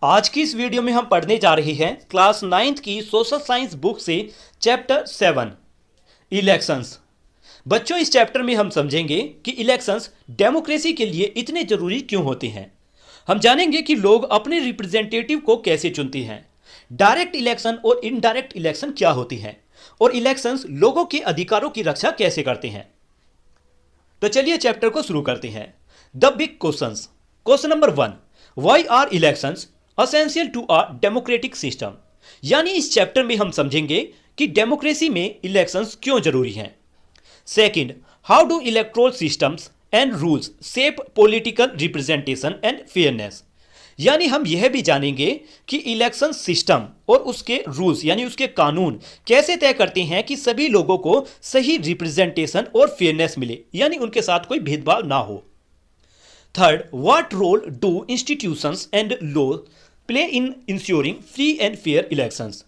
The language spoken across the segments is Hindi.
आज की इस वीडियो में हम पढ़ने जा रहे हैं क्लास 9th की सोशल साइंस बुक से चैप्टर 7 इलेक्शंस। बच्चों, इस चैप्टर में हम समझेंगे कि इलेक्शंस डेमोक्रेसी के लिए इतने जरूरी क्यों होते हैं। हम जानेंगे कि लोग अपने रिप्रेजेंटेटिव को कैसे चुनते हैं, डायरेक्ट इलेक्शन और इनडायरेक्ट इलेक्शन क्या होती हैं, और इलेक्शंस लोगों के अधिकारों की रक्षा कैसे करते हैं। तो चलिए चैप्टर को शुरू करते हैं। The big questions. Question number 1, why are elections essential to a democratic system. यानी इस चैप्टर में हम समझेंगे कि डेमोक्रेसी में इलेक्शंस क्यों जरूरी हैं। Second, how do electoral systems and rules shape political representation and fairness. यानी हम यह भी जानेंगे कि इलेक्शन सिस्टम और उसके रूल्स यानी उसके कानून कैसे तय करते हैं कि सभी लोगों को सही रिप्रेजेंटेशन और फेयरनेस मिले, यानी उनके साथ कोई भेदभाव ना हो। Third, what role do institutions and law play in ensuring free and fair elections.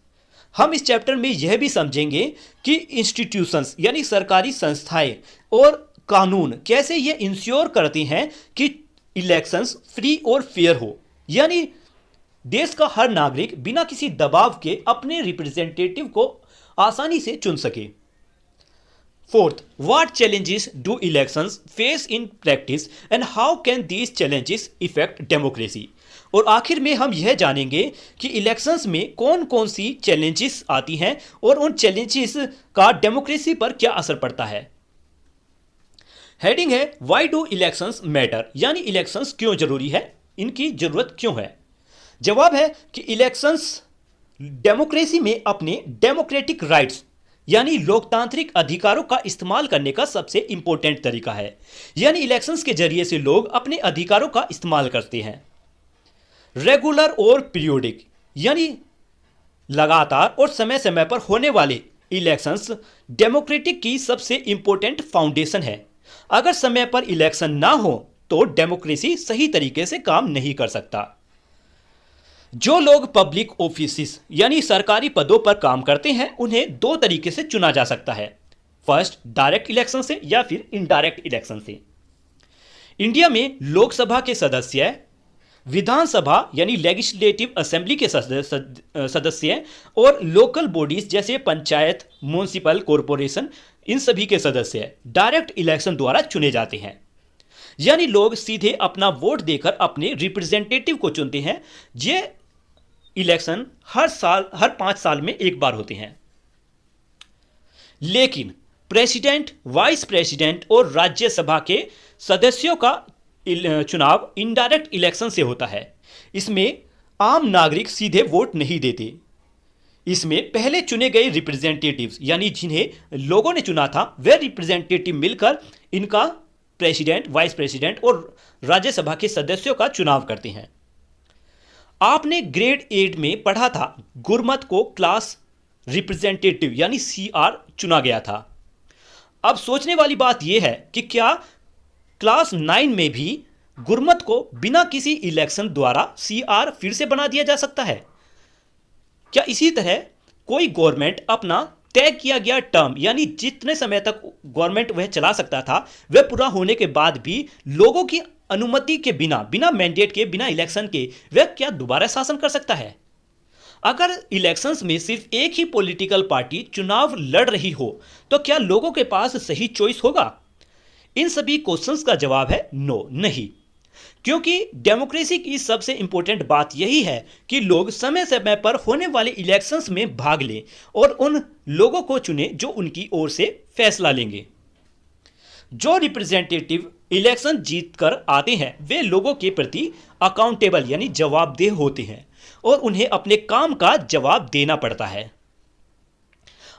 हम इस चैप्टर में यह भी समझेंगे कि इंस्टीट्यूशंस यानी सरकारी संस्थाएं और कानून कैसे ये इंश्योर करते हैं कि इलेक्शंस फ्री और फेयर हो, यानी देश का हर नागरिक बिना किसी दबाव के अपने रिप्रेजेंटेटिव को आसानी से चुन सके। Fourth, what challenges do elections face in practice and how can these challenges effect democracy. और आखिर में हम यह जानेंगे कि इलेक्शंस में कौन कौन सी चैलेंजेस आती हैं और उन चैलेंजेस का डेमोक्रेसी पर क्या असर पड़ता है। हेडिंग है व्हाई डू इलेक्शंस मैटर, यानी इलेक्शंस क्यों जरूरी है, इनकी जरूरत क्यों है। जवाब है कि इलेक्शंस डेमोक्रेसी में अपने डेमोक्रेटिक राइट्स यानी लोकतांत्रिक अधिकारों का इस्तेमाल करने का सबसे इंपॉर्टेंट तरीका है। यानी इलेक्शंस के जरिए से लोग अपने अधिकारों का इस्तेमाल करते हैं। रेगुलर और पीरियोडिक, यानी लगातार और समय समय पर होने वाले इलेक्शंस डेमोक्रेटिक की सबसे इंपॉर्टेंट फाउंडेशन है। अगर समय पर इलेक्शन ना हो तो डेमोक्रेसी सही तरीके से काम नहीं कर सकता। जो लोग पब्लिक ऑफिस यानी सरकारी पदों पर काम करते हैं उन्हें दो तरीके से चुना जा सकता है। फर्स्ट, डायरेक्ट इलेक्शन से या फिर इनडायरेक्ट इलेक्शन से। इंडिया में लोकसभा के सदस्य, विधानसभा यानी लेजिस्लेटिव असेंबली के सदस्य और लोकल बॉडीज जैसे पंचायत, म्युनिसिपल कॉरपोरेशन, इन सभी के सदस्य डायरेक्ट इलेक्शन द्वारा चुने जाते हैं। यानी लोग सीधे अपना वोट देकर अपने रिप्रेजेंटेटिव को चुनते हैं। ये इलेक्शन हर 5 साल में एक बार होते हैं। लेकिन प्रेसिडेंट, वाइस प्रेसिडेंट और राज्यसभा के सदस्यों का चुनाव इनडायरेक्ट इलेक्शन से होता है। इसमें आम नागरिक सीधे वोट नहीं देते। इसमें पहले चुने गए रिप्रेजेंटेटिव्स यानी जिन्हें लोगों ने चुना था वे रिप्रेजेंटेटिव मिलकर इनका प्रेसिडेंट, वाइस प्रेसिडेंट और राज्यसभा के सदस्यों का चुनाव करते हैं। आपने ग्रेड 8 में पढ़ा था, गुरमत को क्लास रिप्रेजेंटेटिव यानी सीआर चुना गया था। अब सोचने वाली बात यह है कि क्या क्लास 9 में भी गुरमत को बिना किसी इलेक्शन द्वारा सीआर फिर से बना दिया जा सकता है। क्या इसी तरह कोई गवर्नमेंट अपना तय किया गया टर्म यानी जितने समय तक गवर्नमेंट वह चला सकता था वह पूरा होने के बाद भी लोगों की अनुमति के बिना मैंडेट के, बिना इलेक्शन के वह क्या दोबारा शासन कर सकता है। अगर इलेक्शंस में सिर्फ एक ही पॉलिटिकल पार्टी चुनाव लड़ रही हो तो क्या लोगों के पास सही चॉइस होगा। इन सभी क्वेश्चंस का जवाब है नो, नहीं। क्योंकि डेमोक्रेसी की सबसे इंपॉर्टेंट बात यही है कि लोग समय समय पर होने वाले इलेक्शंस में भाग लें और उन लोगों को चुने जो उनकी ओर से फैसला लेंगे। जो रिप्रेजेंटेटिव इलेक्शन जीतकर आते हैं वे लोगों के प्रति अकाउंटेबल यानी जवाबदेह होते हैं और उन्हें अपने काम का जवाब देना पड़ता है।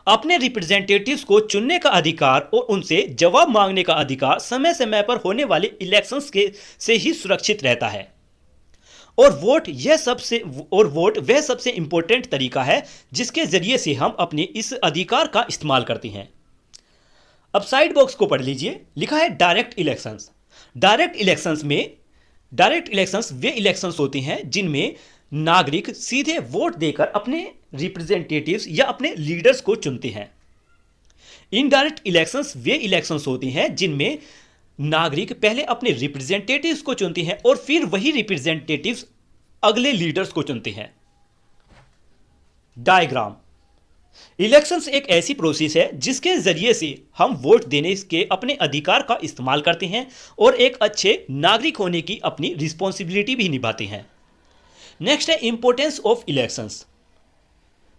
अपने रिप्रेजेंटेटिव्स को चुनने का अधिकार और उनसे जवाब मांगने का अधिकार समय समय पर होने वाले इलेक्शंस के से ही सुरक्षित रहता है। और वोट वह सबसे इंपॉर्टेंट तरीका है जिसके जरिए से हम अपने इस अधिकार का इस्तेमाल करते हैं। अब साइड बॉक्स को पढ़ लीजिए, लिखा है डायरेक्ट इलेक्शंस। डायरेक्ट इलेक्शंस वे इलेक्शंस होते हैं जिनमें नागरिक सीधे वोट देकर अपने रिप्रेजेंटेटिव्स या अपने लीडर्स को चुनते हैं। इनडायरेक्ट इलेक्शंस वे इलेक्शंस होते हैं जिनमें नागरिक पहले अपने रिप्रेजेंटेटिव्स को चुनते हैं और फिर वही रिप्रेजेंटेटिव्स अगले लीडर्स को चुनते हैं। डायग्राम। इलेक्शंस एक ऐसी प्रोसेस है जिसके जरिए से हम वोट देने के अपने अधिकार का इस्तेमाल करते हैं और एक अच्छे नागरिक होने की अपनी रिस्पॉन्सिबिलिटी भी निभाते हैं। नेक्स्ट है importance of elections.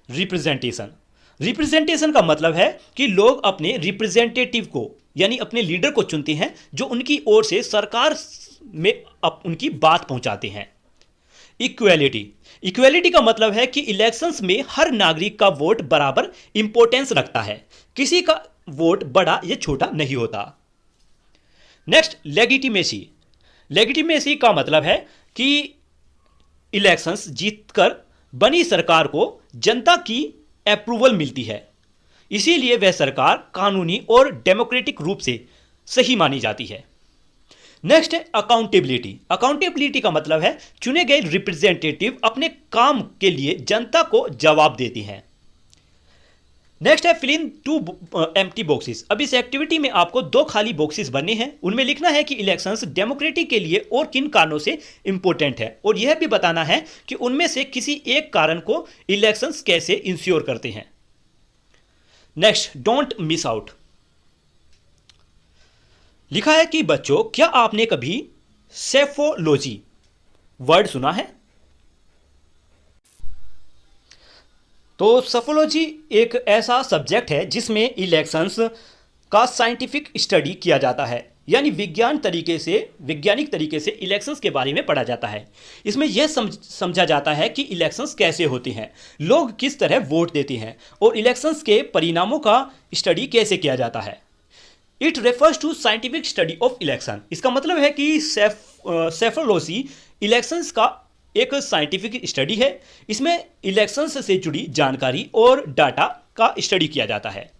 Representation. Representation का मतलब है कि लोग अपने रिप्रेजेंटेटिव को यानी अपने लीडर को चुनते हैं जो उनकी ओर से सरकार में उनकी बात पहुंचाते हैं। इक्वेलिटी। इक्वेलिटी का मतलब है कि इलेक्शंस में हर नागरिक का वोट बराबर इंपॉर्टेंस रखता है, किसी का वोट बड़ा या छोटा नहीं होता। नेक्स्ट लेगिटिमेसी। लेगिटिमेसी का मतलब है कि इलेक्शंस जीतकर बनी सरकार को जनता की अप्रूवल मिलती है, इसीलिए वह सरकार कानूनी और डेमोक्रेटिक रूप से सही मानी जाती है। नेक्स्ट है अकाउंटेबिलिटी। अकाउंटेबिलिटी का मतलब है चुने गए रिप्रेजेंटेटिव अपने काम के लिए जनता को जवाब देती हैं। नेक्स्ट है फिल इन 2 एम्प्टी बॉक्सेस। अब इस एक्टिविटी में आपको 2 खाली बॉक्सेस बनने हैं, उनमें लिखना है कि इलेक्शंस डेमोक्रेसी के लिए और किन कारणों से इंपॉर्टेंट है और यह भी बताना है कि उनमें से किसी एक कारण को इलेक्शंस कैसे इंश्योर करते हैं। Next don't miss out. लिखा है कि बच्चों क्या आपने कभी सेफोलॉजी वर्ड सुना है? तो सेफोलॉजी एक ऐसा सब्जेक्ट है जिसमें इलेक्शंस का साइंटिफिक स्टडी किया जाता है, यानी वैज्ञानिक तरीके से इलेक्शंस के बारे में पढ़ा जाता है। इसमें यह समझा जाता है कि इलेक्शंस कैसे होते हैं, लोग किस तरह वोट देते हैं और इलेक्शंस के परिणामों का स्टडी कैसे किया जाता है। It refers to scientific study of election. इसका मतलब है कि सेफोलॉजी इलेक्शंस का एक साइंटिफिक स्टडी है। इसमें इलेक्शंस से जुड़ी जानकारी और डाटा का स्टडी किया जाता है।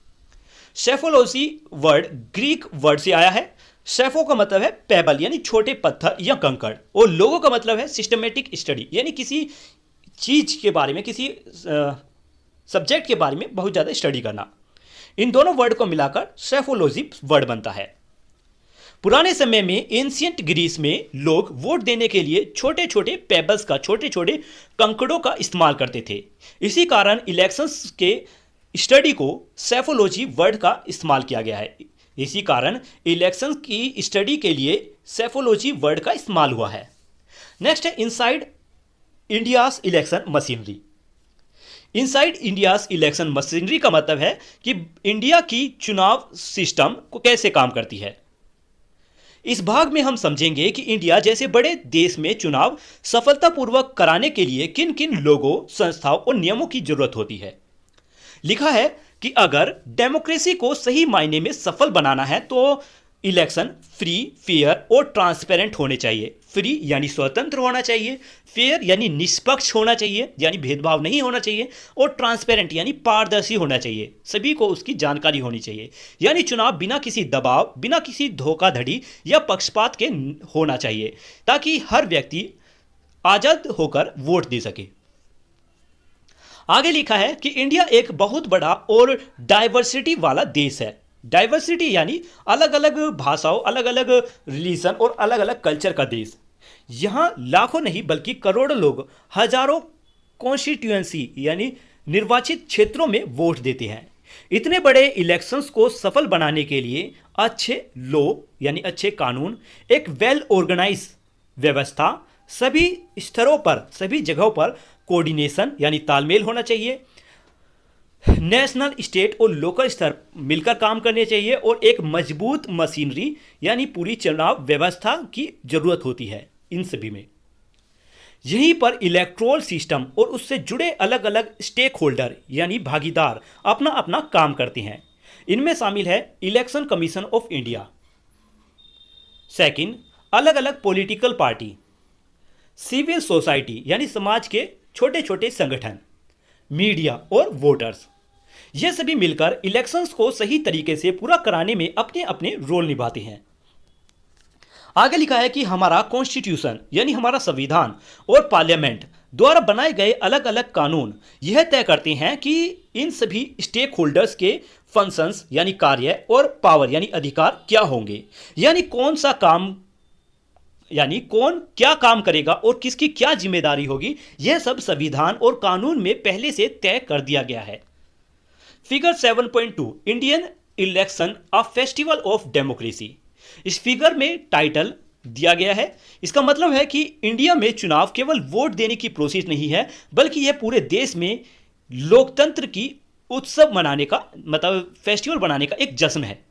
सेफोलॉजी वर्ड ग्रीक वर्ड से आया है। सेफो का मतलब है पेबल यानी छोटे पत्थर या कंकड़, और लोगो का मतलब है सिस्टमेटिक स्टडी यानी किसी चीज के बारे में, किसी सब्जेक्ट के बारे में बहुत ज़्यादा स्टडी करना। इन दोनों वर्ड को मिलाकर सेफोलॉजी वर्ड बनता है। पुराने समय में एंशियंट ग्रीस में लोग वोट देने के लिए छोटे छोटे पेबल्स का, छोटे छोटे कंकड़ों का इस्तेमाल करते थे। इसी कारण इलेक्शंस के स्टडी को सेफोलॉजी वर्ड का इस्तेमाल किया गया है। इसी कारण इलेक्शन की स्टडी के लिए सेफोलॉजी वर्ड का इस्तेमाल हुआ है। नेक्स्ट है inside India's election machinery. Inside India's election machinery का मतलब है कि इंडिया की चुनाव सिस्टम को कैसे काम करती है। इस भाग में हम समझेंगे कि इंडिया जैसे बड़े देश में चुनाव सफलतापूर्वक कराने के लिए किन किन लोगों, संस्थाओं और नियमों की जरूरत होती है। लिखा है कि अगर डेमोक्रेसी को सही मायने में सफल बनाना है तो इलेक्शन फ्री, फेयर और ट्रांसपेरेंट होने चाहिए। फ्री यानी स्वतंत्र होना चाहिए, फेयर यानी निष्पक्ष होना चाहिए यानी भेदभाव नहीं होना चाहिए, और ट्रांसपेरेंट यानी पारदर्शी होना चाहिए, सभी को उसकी जानकारी होनी चाहिए। यानी चुनाव बिना किसी दबाव, बिना किसी धोखाधड़ी या पक्षपात के होना चाहिए ताकि हर व्यक्ति आज़ाद होकर वोट दे सके। आगे लिखा है कि इंडिया एक बहुत बड़ा और डाइवर्सिटी वाला देश है। डाइवर्सिटी यानी अलग अलग भाषाओं, अलग अलग रिलीजन और अलग अलग कल्चर का देश। यहाँ लाखों नहीं बल्कि करोड़ों लोग हजारों कॉन्स्टिट्यूएंसी यानी निर्वाचित क्षेत्रों में वोट देते हैं। इतने बड़े इलेक्शंस को सफल बनाने के लिए अच्छे लॉ यानी अच्छे कानून, एक वेल ऑर्गेनाइज व्यवस्था, सभी स्तरों पर, सभी जगहों पर कोऑर्डिनेशन यानी तालमेल होना चाहिए। नेशनल, स्टेट और लोकल स्तर मिलकर काम करने चाहिए और एक मजबूत मशीनरी यानी पूरी चुनाव व्यवस्था की जरूरत होती है। इन सभी में यहीं पर इलेक्टोरल सिस्टम और उससे जुड़े अलग अलग स्टेक होल्डर यानी भागीदार अपना अपना काम करते हैं। इनमें शामिल है election commission of India, second अलग अलग पॉलिटिकल पार्टी, सिविल सोसाइटी यानी समाज के छोटे छोटे संगठन, मीडिया और वोटर्स। ये सभी मिलकर इलेक्शंस को सही तरीके से पूरा कराने में अपने अपने रोल निभाते हैं। आगे लिखा है कि हमारा कॉन्स्टिट्यूशन यानी हमारा संविधान और पार्लियामेंट द्वारा बनाए गए अलग अलग कानून यह तय करते हैं कि इन सभी स्टेक होल्डर्स के फंक्शंस यानी कार्य और पावर यानी अधिकार क्या होंगे, यानी कौन सा काम यानी कौन क्या काम करेगा और किसकी क्या जिम्मेदारी होगी, यह सब संविधान और कानून में पहले से तय कर दिया गया है। Figure 7.2 Indian election a festival of democracy. इस फिगर में टाइटल दिया गया है। इसका मतलब है कि इंडिया में चुनाव केवल वोट देने की प्रोसेस नहीं है, बल्कि यह पूरे देश में लोकतंत्र की उत्सव मनाने का, मतलब फेस्टिवल बनाने का एक जश्न है।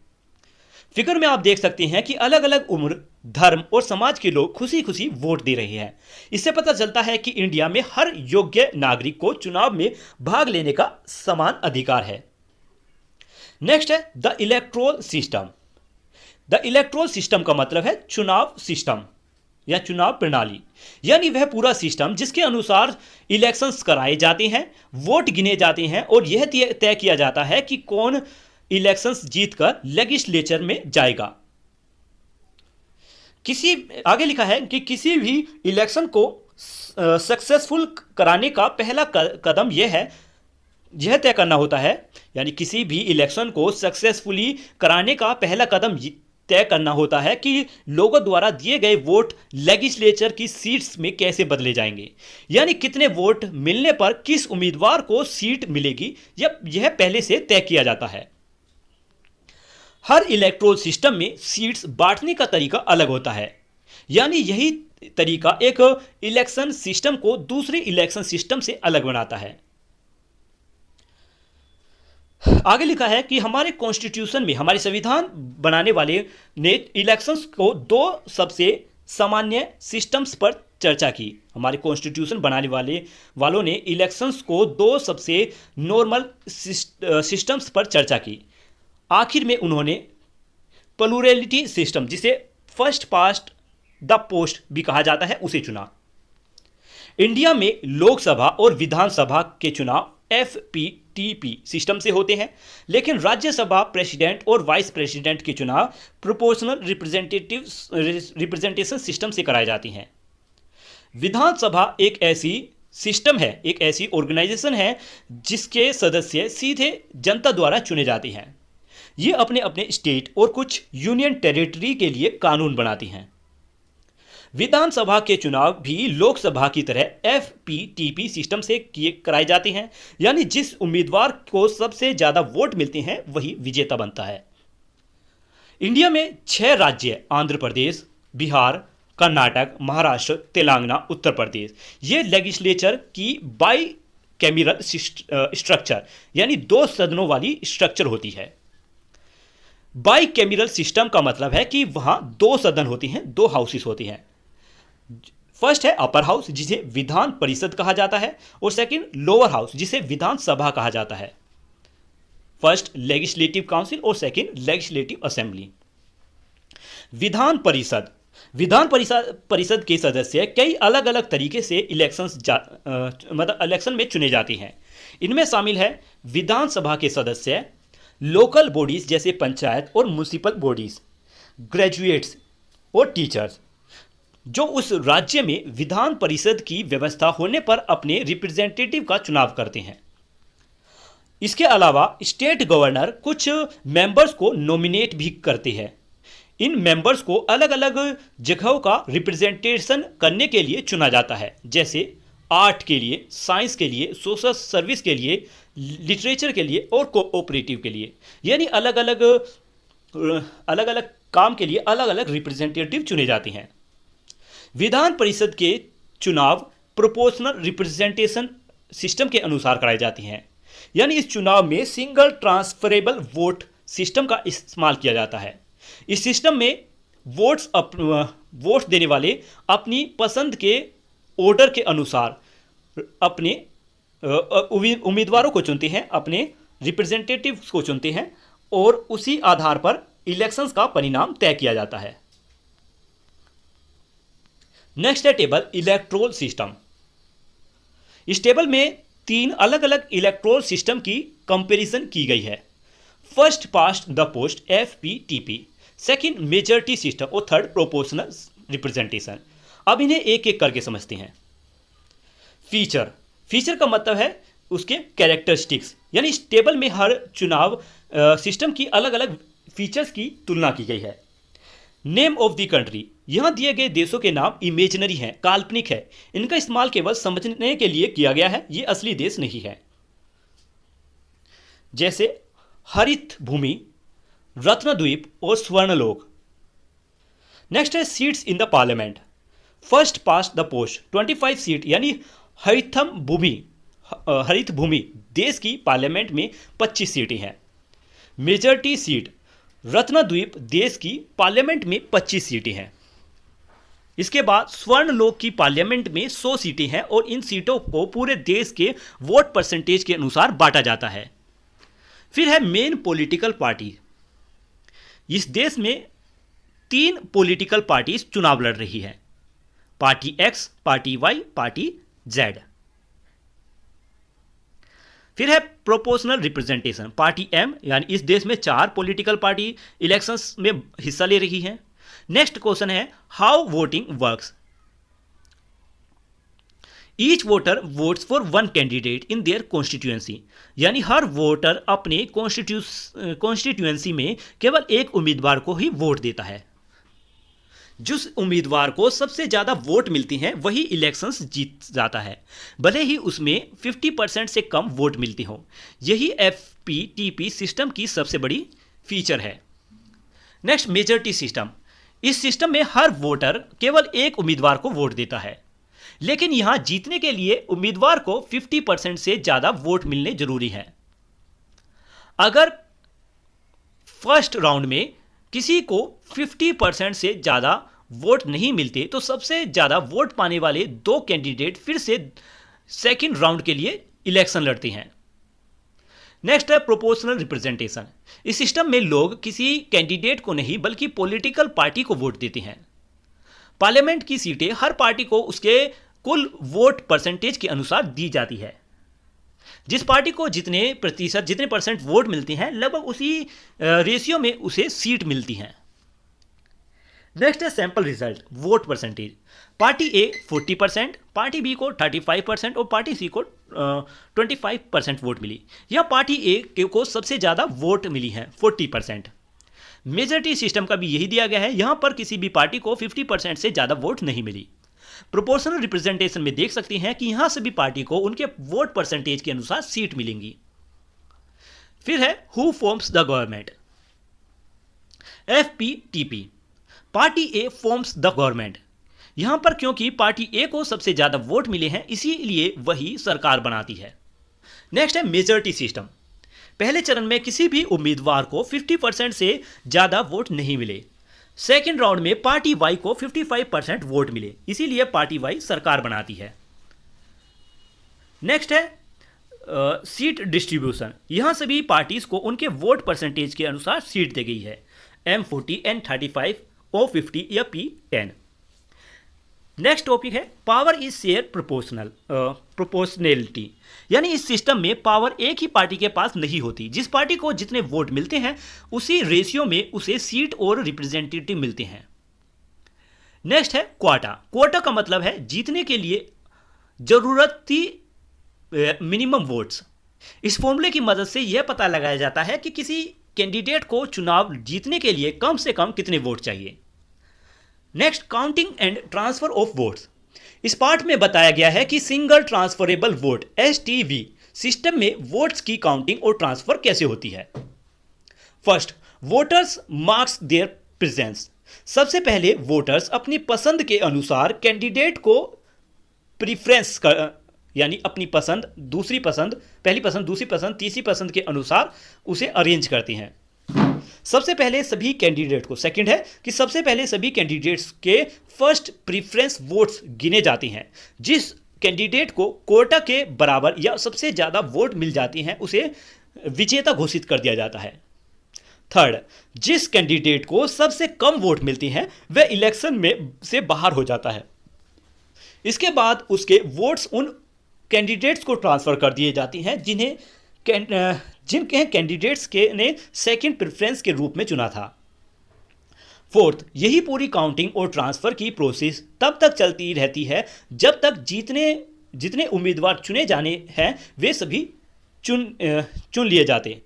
फिगर में आप देख सकते हैं कि अलग अलग उम्र, धर्म और समाज के लोग खुशी खुशी वोट दे रहे हैं। इससे पता चलता है कि इंडिया में हर योग्य नागरिक को चुनाव में भाग लेने का समान अधिकार है। नेक्स्ट है the electoral system. The electoral system का मतलब है चुनाव सिस्टम या चुनाव प्रणाली, यानी वह पूरा सिस्टम जिसके अनुसार इलेक्शंस कराए जाते हैं, वोट गिने जाते हैं और यह तय किया जाता है कि कौन इलेक्शंस जीतकर लेजिस्लेचर में जाएगा। आगे लिखा है कि किसी भी इलेक्शन को सक्सेसफुल कराने का पहला कदम यह तय करना होता है, यानी किसी भी इलेक्शन को सक्सेसफुली कराने का पहला कदम तय करना होता है कि लोगों द्वारा दिए गए वोट लेजिस्लेचर की सीट्स में कैसे बदले जाएंगे, यानी कितने वोट मिलने पर किस उम्मीदवार को सीट मिलेगी, यह पहले से तय किया जाता है। हर इलेक्टोरल सिस्टम में सीट्स बांटने का तरीका अलग होता है, यानी यही तरीका एक इलेक्शन सिस्टम को दूसरे इलेक्शन सिस्टम से अलग बनाता है। आगे लिखा है कि हमारे कॉन्स्टिट्यूशन में, हमारे संविधान बनाने वाले ने इलेक्शंस को दो सबसे सामान्य सिस्टम्स पर चर्चा की। हमारे कॉन्स्टिट्यूशन बनाने वालों ने इलेक्शंस को दो सबसे नॉर्मल सिस्टम्स पर चर्चा की। आखिर में उन्होंने प्लूरलिटी सिस्टम, जिसे फर्स्ट पास्ट द पोस्ट भी कहा जाता है, उसे चुना। इंडिया में लोकसभा और विधानसभा के चुनाव FPTP सिस्टम से होते हैं, लेकिन राज्यसभा प्रेसिडेंट और वाइस प्रेसिडेंट के चुनाव प्रोपोर्शनल रिप्रेजेंटेशन सिस्टम से कराए जाते हैं। विधानसभा एक ऐसी ऑर्गेनाइजेशन है जिसके सदस्य सीधे जनता द्वारा चुने जाते हैं। ये अपने अपने स्टेट और कुछ यूनियन टेरिटरी के लिए कानून बनाती हैं। विधानसभा के चुनाव भी लोकसभा की तरह FPTP सिस्टम से कराए जाते हैं, यानी जिस उम्मीदवार को सबसे ज्यादा वोट मिलते हैं वही विजेता बनता है। इंडिया में 6 राज्य, आंध्र प्रदेश, बिहार, कर्नाटक, महाराष्ट्र, तेलंगाना, उत्तर प्रदेश, ये लेजिस्लेचर की बाई कैमरल स्ट्रक्चर, यानी 2 सदनों वाली स्ट्रक्चर होती है। बाई कैमरल सिस्टम का मतलब है कि वहां 2 सदन होती हैं, 2 हाउसेस होती हैं। फर्स्ट है अपर हाउस, जिसे विधान परिषद कहा जाता है, और सेकंड लोअर हाउस, जिसे विधान सभा कहा जाता है। फर्स्ट लेजिस्लेटिव काउंसिल और second legislative assembly. Vidhan Parishad के सदस्य कई अलग अलग तरीके से इलेक्शन में चुने जाते हैं। इनमें शामिल है विधानसभा के सदस्य, लोकल बॉडीज जैसे पंचायत और म्युनिसिपल बॉडीज, ग्रेजुएट्स और टीचर्स, जो उस राज्य में विधान परिषद की व्यवस्था होने पर अपने रिप्रेजेंटेटिव का चुनाव करते हैं। इसके अलावा स्टेट गवर्नर कुछ मेंबर्स को नॉमिनेट भी करते हैं। इन मेंबर्स को अलग अलग जगहों का रिप्रेजेंटेशन करने के लिए चुना जाता है, जैसे आर्ट के लिए, साइंस के लिए, सोशल सर्विस के लिए, लिटरेचर के लिए और कोऑपरेटिव के लिए, यानी अलग अलग काम के लिए अलग अलग रिप्रेजेंटेटिव चुने जाते हैं। विधान परिषद के चुनाव प्रोपोर्शनल रिप्रेजेंटेशन सिस्टम के अनुसार कराए जाते हैं, यानी इस चुनाव में सिंगल ट्रांसफरेबल वोट सिस्टम का इस्तेमाल किया जाता है। इस सिस्टम में वोट्स देने वाले अपनी पसंद के ऑर्डर के अनुसार अपने उम्मीदवारों को चुनते हैं, अपने रिप्रेजेंटेटिव्स को चुनते हैं और उसी आधार पर इलेक्शंस का परिणाम तय किया जाता है। नेक्स्ट है टेबल इलेक्टोरल सिस्टम। इस टेबल में 3 अलग अलग इलेक्टोरल सिस्टम की कंपैरिजन की गई है। First past the post FPTP, second majority system और थर्ड प्रोपोर्शनल रिप्रेजेंटेशन। अब इन्हें एक एक करके समझते हैं। फीचर का मतलब है उसके कैरेक्टरिस्टिक्स, यानी इस टेबल में हर चुनाव सिस्टम की अलग अलग फीचर्स की तुलना की गई है। नेम ऑफ द कंट्री, यहां दिए गए देशों के नाम इमेजिनरी हैं, काल्पनिक है, इनका इस्तेमाल केवल समझने के लिए किया गया है, ये असली देश नहीं है। जैसे हरित भूमि, रत्नद्वीप और स्वर्णलोक। नेक्स्ट है seats in the parliament, first past the post 25 seat, यानी हरित भूमि देश की पार्लियामेंट में 25 सीटें हैं। मेजॉरिटी सीट, रत्नद्वीप देश की पार्लियामेंट में 25 सीटें हैं। इसके बाद स्वर्णलोक की पार्लियामेंट में 100 सीटें हैं और इन सीटों को पूरे देश के वोट परसेंटेज के अनुसार बांटा जाता है। फिर है मेन पॉलिटिकल पार्टी, इस देश में 3 पॉलिटिकल पार्टीज चुनाव लड़ रही है, party X, party Y, party Z. फिर है प्रोपोर्शनल रिप्रेजेंटेशन, पार्टी एम, यानी इस देश में 4 पॉलिटिकल पार्टी इलेक्शंस में हिस्सा ले रही हैं। नेक्स्ट क्वेश्चन है how voting works, each voter votes for one candidate in their constituency, यानी हर वोटर अपने कॉन्स्टिट्यूएंसी में केवल एक उम्मीदवार को ही वोट देता है। जिस उम्मीदवार को सबसे ज़्यादा वोट मिलती हैं वही इलेक्शंस जीत जाता है, भले ही उसमें 50% से कम वोट मिलती हों। यही FPTP सिस्टम की सबसे बड़ी फीचर है। नेक्स्ट मेजॉरिटी सिस्टम, इस सिस्टम में हर वोटर केवल एक उम्मीदवार को वोट देता है, लेकिन यहां जीतने के लिए उम्मीदवार को 50% से ज़्यादा वोट मिलने जरूरी है। अगर फर्स्ट राउंड में किसी को 50% से ज़्यादा वोट नहीं मिलते तो सबसे ज़्यादा वोट पाने वाले 2 कैंडिडेट फिर से सेकंड राउंड के लिए इलेक्शन लड़ते हैं। नेक्स्ट है प्रोपोर्शनल रिप्रेजेंटेशन, इस सिस्टम में लोग किसी कैंडिडेट को नहीं बल्कि पॉलिटिकल पार्टी को वोट देते हैं। पार्लियामेंट की सीटें हर पार्टी को उसके कुल वोट परसेंटेज के अनुसार दी जाती है। जिस पार्टी को जितने परसेंट वोट मिलते हैं लगभग उसी रेशियो में उसे सीट मिलती हैं। नेक्स्ट है sample result, vote percentage, party A 40%, party B को 35% और पार्टी सी को 25% वोट मिली। यह पार्टी ए को सबसे ज़्यादा वोट मिली हैं 40%। मेजॉरिटी सिस्टम का भी यही दिया गया है, यहाँ पर किसी भी पार्टी को 50% से ज़्यादा वोट नहीं मिली। प्रोपोर्शनल रिप्रेजेंटेशन में देख सकते हैं कि यहां सभी पार्टी को उनके वोट परसेंटेज के अनुसार सीट मिलेंगी। फिर है who forms the government, FPTP, party A forms the government. यहां पर क्योंकि पार्टी ए को सबसे ज्यादा वोट मिले हैं इसीलिए वही सरकार बनाती है। नेक्स्ट है मेजॉरिटी सिस्टम, पहले चरण में किसी भी उम्मीदवार को 50% से ज्यादा वोट नहीं मिले, सेकेंड राउंड में पार्टी वाई को 55% वोट मिले, इसीलिए पार्टी वाई सरकार बनाती है। नेक्स्ट है सीट डिस्ट्रीब्यूशन, यहां सभी पार्टीज को उनके वोट परसेंटेज के अनुसार सीट दी गई है, M40, N35, O50 या P10। नेक्स्ट टॉपिक है पावर इज शेयर प्रोपोर्शनैलिटी, यानी इस सिस्टम में पावर एक ही पार्टी के पास नहीं होती, जिस पार्टी को जितने वोट मिलते हैं उसी रेशियो में उसे सीट और रिप्रेजेंटेटिव मिलते हैं। नेक्स्ट है क्वाटा, क्वाटा का मतलब है जीतने के लिए जरूरत थी मिनिमम वोट्स। इस फॉर्मूले की मदद से यह पता लगाया जाता है कि किसी कैंडिडेट को चुनाव जीतने के लिए कम से कम कितने वोट चाहिए। Next counting and transfer of votes, इस पार्ट में बताया गया है कि single transferable vote STV system में वोट्स की काउंटिंग और ट्रांसफर कैसे होती है। First, voters marks there presence, सबसे पहले वोटर्स अपनी पसंद के अनुसार कैंडिडेट को प्रीफ्रेंस यानी अपनी पसंद, दूसरी पसंद, पहली पसंद, दूसरी पसंद, तीसरी पसंद के अनुसार उसे अरेंज करते हैं। सबसे पहले सभी कैंडिडेट को, सेकंड है कि सबसे पहले सभी कैंडिडेट्स के फर्स्ट प्रीफ्रेंस वोट्स गिने जाते हैं। जिस कैंडिडेट को कोटा के बराबर या सबसे ज़्यादा वोट मिल जाती हैं उसे विजेता घोषित कर दिया जाता है। थर्ड, जिस कैंडिडेट को सबसे कम वोट मिलती हैं वह इलेक्शन में से बाहर हो जाता है। इसके बाद उसके वोट्स उन कैंडिडेट्स को ट्रांसफ़र कर दिए जाती हैं जिनके कैंडिडेट्स के ने सेकंड प्रेफरेंस के रूप में चुना था। फोर्थ, यही पूरी काउंटिंग और ट्रांसफ़र की प्रोसेस तब तक चलती रहती है जब तक जितने उम्मीदवार चुने जाने हैं वे सभी चुन लिए जाते।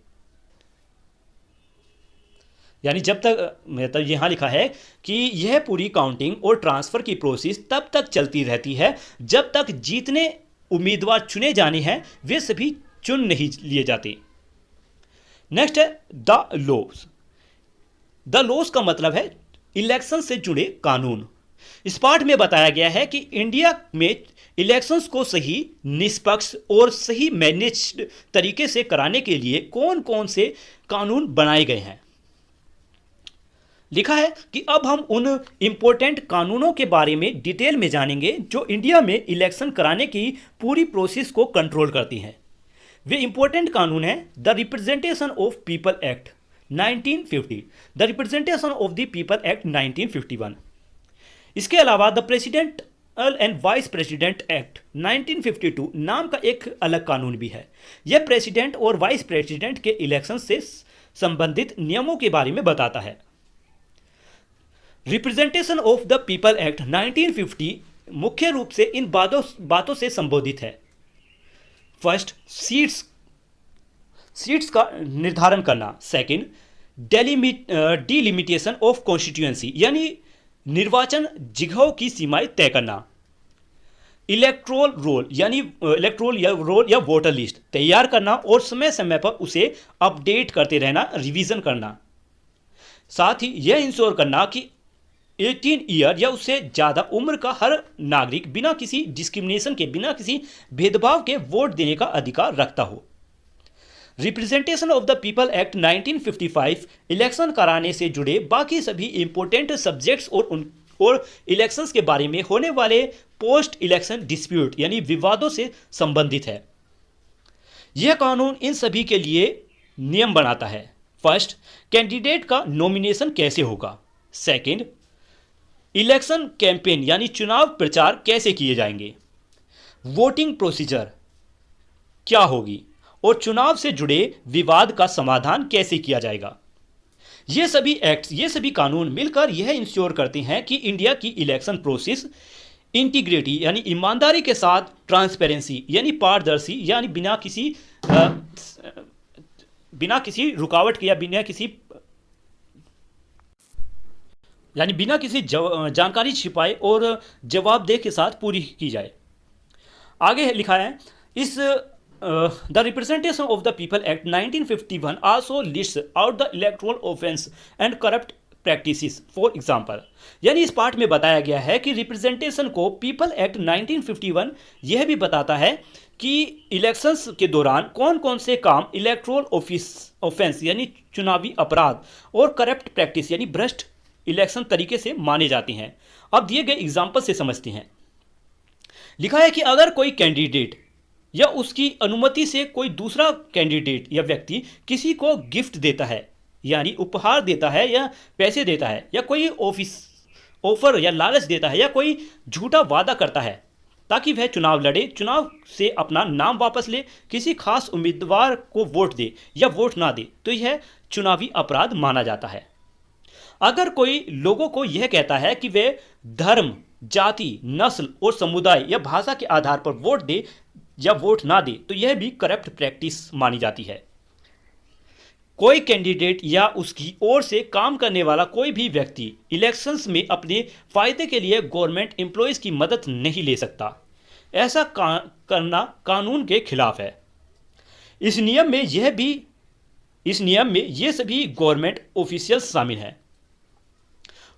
यानी जब तक, मतलब यहाँ लिखा है कि यह पूरी काउंटिंग और ट्रांसफ़र की प्रोसेस तब तक चलती रहती है जब तक जितने उम्मीदवार चुने जाने हैं वे सभी चुन नहीं लिए जाते। नेक्स्ट है द लॉज। द लॉज का मतलब है इलेक्शन से जुड़े कानून। इस पाठ में बताया गया है कि इंडिया में इलेक्शंस को सही, निष्पक्ष और सही मैनेज्ड तरीके से कराने के लिए कौन कौन से कानून बनाए गए हैं। लिखा है कि अब हम उन इंपॉर्टेंट कानूनों के बारे में डिटेल में जानेंगे जो इंडिया में इलेक्शन कराने की पूरी प्रोसेस को कंट्रोल करती हैं। वे इंपॉर्टेंट कानून हैं the representation of people act 1950, the representation of the people act 1951। इसके अलावा the presidential and vice president act 1952 नाम का एक अलग कानून भी है। यह प्रेसिडेंट और वाइस प्रेसिडेंट के इलेक्शन से संबंधित नियमों के बारे में बताता है। Representation of the people act 1950 मुख्य रूप से इन बातों से संबोधित है। फर्स्ट, सीट्स का निर्धारण करना। सेकंड, डिलिमिटेशन ऑफ कॉन्स्टिट्यूएंसी यानी निर्वाचन जगहों की सीमाएं तय करना। इलेक्टोरल रोल या वोटर लिस्ट तैयार करना और समय समय पर उसे अपडेट करते रहना, रिवीजन करना। साथ ही यह इंश्योर करना कि 18 ईयर या उससे ज़्यादा उम्र का हर नागरिक बिना किसी डिस्क्रिमिनेशन के, बिना किसी भेदभाव के वोट देने का अधिकार रखता हो। Representation of the people act 1955 election कराने से जुड़े बाकी सभी इंपॉर्टेंट सब्जेक्ट्स और इलेक्शंस के बारे में होने वाले पोस्ट इलेक्शन डिस्प्यूट यानी विवादों से संबंधित है। यह कानून इन सभी के लिए नियम बनाता है। फर्स्ट, कैंडिडेट का नॉमिनेशन कैसे होगा। सेकंड, इलेक्शन कैंपेन यानी चुनाव प्रचार कैसे किए जाएंगे। वोटिंग प्रोसीजर क्या होगी और चुनाव से जुड़े विवाद का समाधान कैसे किया जाएगा। ये सभी एक्ट्स, ये सभी कानून मिलकर यह इंश्योर करते हैं कि इंडिया की इलेक्शन प्रोसेस इंटीग्रिटी यानी ईमानदारी के साथ, ट्रांसपेरेंसी यानी पारदर्शी यानी बिना किसी रुकावट के या बिना किसी जानकारी छिपाए और जवाबदेह के साथ पूरी की जाए। आगे लिखा है इस the representation of the people act 1951 also lists out the electoral offence and corrupt practices. For example, यानी इस पार्ट में बताया गया है कि रिप्रेजेंटेशन को पीपल एक्ट 1951 यह भी बताता है कि इलेक्शंस के दौरान कौन कौन से काम इलेक्टोरल ऑफेंस यानी चुनावी अपराध और करप्ट प्रैक्टिस यानी भ्रष्ट इलेक्शन तरीके से माने जाते हैं। अब दिए गए एग्जाम्पल से समझते हैं। लिखा है कि अगर कोई कैंडिडेट या उसकी अनुमति से कोई दूसरा कैंडिडेट या व्यक्ति किसी को गिफ्ट देता है यानी उपहार देता है या पैसे देता है या कोई ऑफर या लालच देता है या कोई झूठा वादा करता है ताकि वह चुनाव लड़े, चुनाव से अपना नाम वापस ले, किसी खास उम्मीदवार को वोट दे या वोट ना दे, तो यह चुनावी अपराध माना जाता है। अगर कोई लोगों को यह कहता है कि वे धर्म, जाति, नस्ल और समुदाय या भाषा के आधार पर वोट दे या वोट ना दे, तो यह भी करप्ट प्रैक्टिस मानी जाती है। कोई कैंडिडेट या उसकी ओर से काम करने वाला कोई भी व्यक्ति इलेक्शंस में अपने फायदे के लिए गवर्नमेंट एम्प्लॉयज की मदद नहीं ले सकता। ऐसा करना कानून के खिलाफ है। इस नियम में ये सभी गवर्नमेंट ऑफिशियल्स शामिल हैं।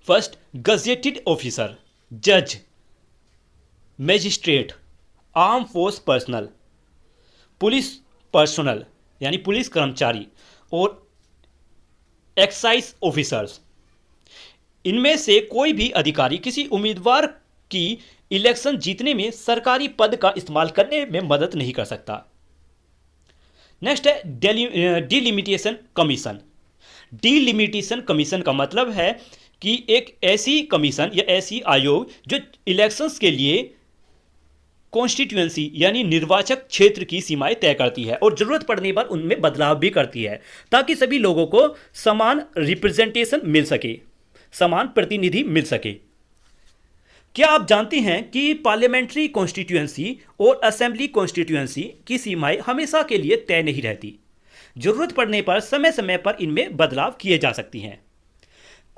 फर्स्ट, गजेटेड ऑफिसर, जज, magistrate, arm force personal, police personal यानी पुलिस कर्मचारी और एक्साइज ऑफिसर्स। इनमें से कोई भी अधिकारी किसी उम्मीदवार की इलेक्शन जीतने में सरकारी पद का इस्तेमाल करने में मदद नहीं कर सकता। नेक्स्ट है डिलिमिटेशन कमीशन। डिलिमिटेशन कमीशन का मतलब है कि एक ऐसी कमीशन या ऐसी आयोग जो इलेक्शंस के लिए कॉन्स्टिट्यूएंसी यानी निर्वाचक क्षेत्र की सीमाएं तय करती है और जरूरत पड़ने पर उनमें बदलाव भी करती है ताकि सभी लोगों को समान रिप्रेजेंटेशन मिल सके, समान प्रतिनिधि मिल सके। क्या आप जानते हैं कि पार्लियामेंट्री कॉन्स्टिट्यूएंसी और असेंबली कॉन्स्टिट्यूएंसी की सीमाएं हमेशा के लिए तय नहीं रहती। जरूरत पड़ने पर समय समय पर इनमें बदलाव किए जा सकती हैं।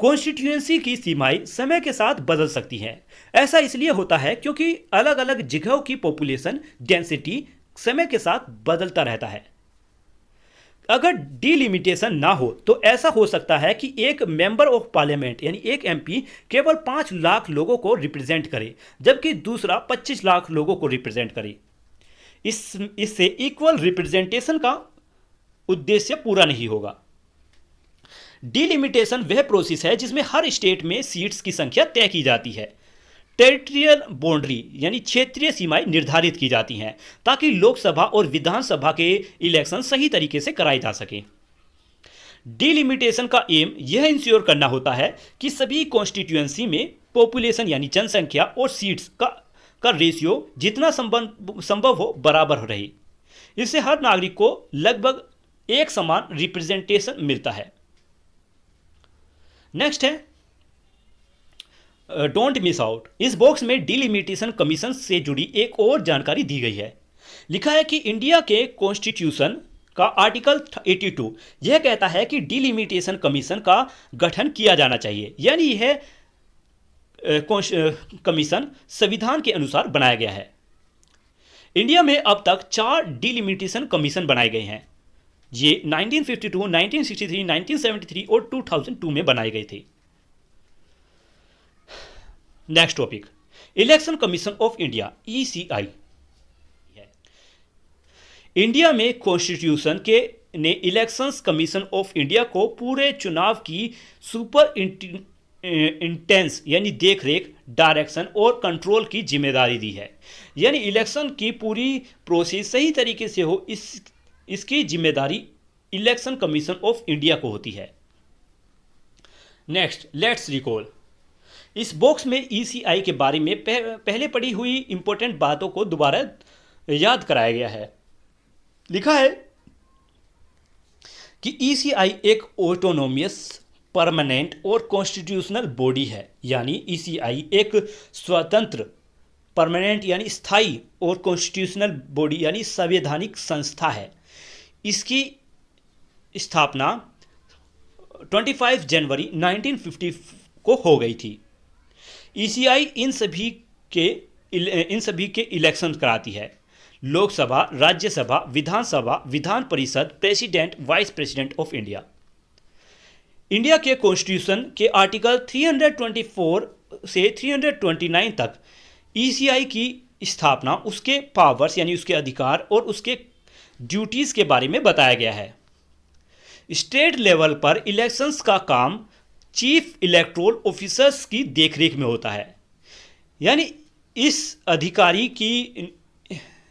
कॉन्स्टिट्यूएंसी की सीमाएं समय के साथ बदल सकती हैं। ऐसा इसलिए होता है क्योंकि अलग अलग जगहों की पॉपुलेशन डेंसिटी समय के साथ बदलता रहता है। अगर डिलिमिटेशन ना हो तो ऐसा हो सकता है कि एक मेंबर ऑफ पार्लियामेंट यानी एक एमपी केवल 5 लाख लोगों को रिप्रेजेंट करे, जबकि दूसरा 25 लाख लोगों को रिप्रेजेंट करे। इससे इक्वल रिप्रेजेंटेशन का उद्देश्य पूरा नहीं होगा। डिलिमिटेशन वह प्रोसेस है जिसमें हर स्टेट में सीट्स की संख्या तय की जाती है। टेरिटोरियल बाउंड्री यानी क्षेत्रीय सीमाएं निर्धारित की जाती हैं ताकि लोकसभा और विधानसभा के इलेक्शन सही तरीके से कराए जा सकें। डिलिमिटेशन का एम यह इंश्योर करना होता है कि सभी कॉन्स्टिट्यूएंसी में पॉपुलेशन यानी जनसंख्या और सीट्स का रेशियो जितना संभव हो बराबर रहे। इससे हर नागरिक को लगभग एक समान रिप्रेजेंटेशन मिलता है। नेक्स्ट है डोंट मिस आउट। इस बॉक्स में डिलिमिटेशन कमीशन से जुड़ी एक और जानकारी दी गई है। लिखा है कि इंडिया के कॉन्स्टिट्यूशन का आर्टिकल 82 यह कहता है कि डिलिमिटेशन कमीशन का गठन किया जाना चाहिए, यानी यह कमीशन संविधान के अनुसार बनाया गया है। इंडिया में अब तक 4 डिलिमिटेशन कमीशन बनाए गए हैं। ये 1952, 1963, 1973 और 2002 में बनाए गए थे। Next topic, election commission of India ECI। India में कॉन्स्टिट्यूशन के ने इलेक्शंस कमीशन ऑफ इंडिया को पूरे चुनाव की सुपर इंटेंस यानी देखरेख, डायरेक्शन और कंट्रोल की जिम्मेदारी दी है। यानी इलेक्शन की पूरी प्रोसेस सही तरीके से हो, इसकी जिम्मेदारी इलेक्शन कमीशन ऑफ इंडिया को होती है। Next, let's recall. इस बॉक्स में ECI के बारे में पहले पढ़ी हुई इंपॉर्टेंट बातों को दोबारा याद कराया गया है। लिखा है कि ECI एक ऑटोनोमियस, परमानेंट और कॉन्स्टिट्यूशनल बॉडी है। यानी ECI एक स्वतंत्र, परमानेंट यानी स्थायी और कॉन्स्टिट्यूशनल बॉडी यानी संवैधानिक संस्था है। इसकी स्थापना 25 जनवरी 1950 को हो गई थी। ECI इन सभी के इलेक्शन कराती है। लोकसभा, राज्यसभा, विधानसभा, Vidhan Parishad, president, vice president of India. India के कॉन्स्टिट्यूशन के आर्टिकल 324 से 329 तक ECI की स्थापना, उसके पावर्स यानी उसके अधिकार और उसके ड्यूटीज़ के बारे में बताया गया है। स्टेट लेवल पर इलेक्शंस का काम चीफ इलेक्टोरल ऑफिसर्स की देखरेख में होता है। यानी इस अधिकारी की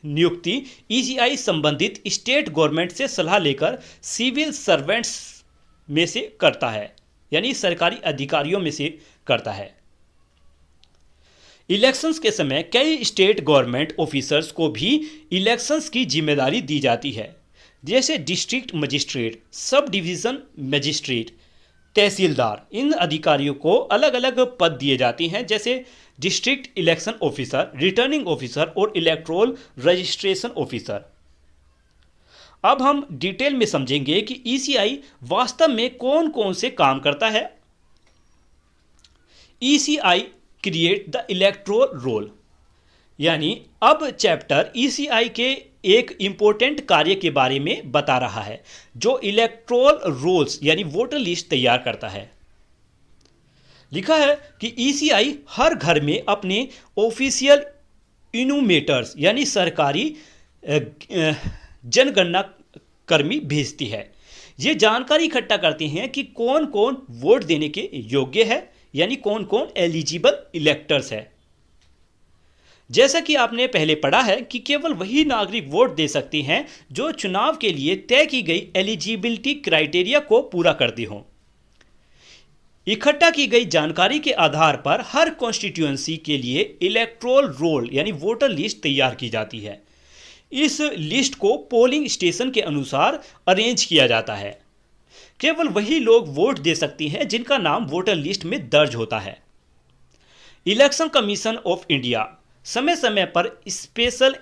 नियुक्ति ECI संबंधित स्टेट गवर्नमेंट से सलाह लेकर सिविल सर्वेंट्स में से करता है, यानी सरकारी अधिकारियों में से करता है। इलेक्शंस के समय कई स्टेट गवर्नमेंट ऑफिसर्स को भी इलेक्शंस की जिम्मेदारी दी जाती है, जैसे district magistrate, sub division magistrate, tehsildar. इन अधिकारियों को अलग अलग पद दिए जाते हैं, जैसे district election officer, returning officer और इलेक्टोरल रजिस्ट्रेशन ऑफिसर। अब हम डिटेल में समझेंगे कि ECI वास्तव में कौन कौन से काम करता है। ECI create the electoral roll. यानी अब चैप्टर ECI के एक इंपॉर्टेंट कार्य के बारे में बता रहा है, जो इलेक्टोरल रोल्स यानी वोटर लिस्ट तैयार करता है। लिखा है कि ECI हर घर में अपने ऑफिशियल इन्यूमेटर्स यानी सरकारी जनगणना कर्मी भेजती है। ये जानकारी इकट्ठा करते हैं कि कौन कौन वोट देने के योग्य है, यानी कौन कौन एलिजिबल इलेक्टर्स है। जैसा कि आपने पहले पढ़ा है कि केवल वही नागरिक वोट दे सकते हैं जो चुनाव के लिए तय की गई एलिजिबिलिटी क्राइटेरिया को पूरा करते हों। इकट्ठा की गई जानकारी के आधार पर हर कॉन्स्टिट्यूएंसी के लिए इलेक्टोरल रोल यानी वोटर लिस्ट तैयार की जाती है। इस लिस्ट को पोलिंग स्टेशन के अनुसार अरेंज किया जाता है। केवल वही लोग वोट दे सकते हैं जिनका नाम वोटर लिस्ट में दर्ज होता है। इलेक्शन कमीशन ऑफ इंडिया समय समय पर स्पेशल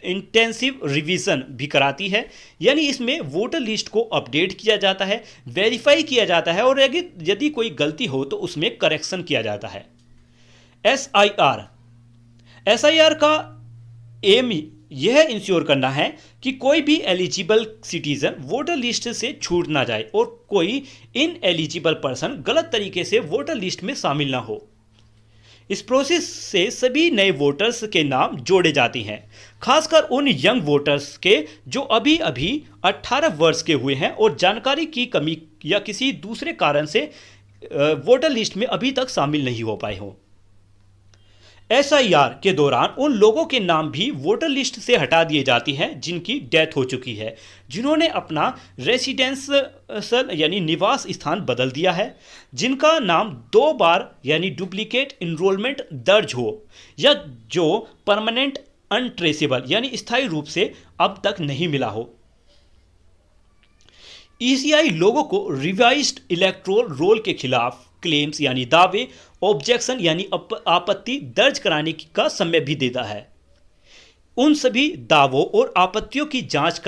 इंटेंसिव रिवीजन भी कराती है, यानी इसमें वोटर लिस्ट को अपडेट किया जाता है, वेरीफाई किया जाता है और यदि कोई गलती हो तो उसमें करेक्शन किया जाता है। एसआईआर का एम यह इंश्योर करना है कि कोई भी एलिजिबल सिटीजन वोटर लिस्ट से छूट ना जाए और कोई इन एलिजिबल पर्सन गलत तरीके से वोटर लिस्ट में शामिल ना हो। इस प्रोसेस से सभी नए वोटर्स के नाम जोड़े जाते हैं, खासकर उन यंग वोटर्स के जो अभी अभी 18 वर्ष के हुए हैं और जानकारी की कमी या किसी दूसरे कारण से वोटर लिस्ट में अभी तक शामिल नहीं हो पाए हों। एसआईआर के दौरान उन लोगों के नाम भी वोटर लिस्ट से हटा दिए जाते हैं जिनकी डेथ हो चुकी है, जिन्होंने अपना रेसिडेंशियल यानी निवास स्थान बदल दिया है, जिनका नाम 2 बार यानी डुप्लीकेट इनरोलमेंट दर्ज हो या जो परमानेंट अनट्रेसेबल यानी स्थायी रूप से अब तक नहीं मिला हो। ईसीआई लोगों को रिवाइज्ड इलेक्टोरल रोल के खिलाफ क्लेम्स यानी दावे, ऑब्जेक्शन यानी आपत्ति दर्ज कराने का समय भी देता है। उन सभी दावों और आपत्तियों की जांच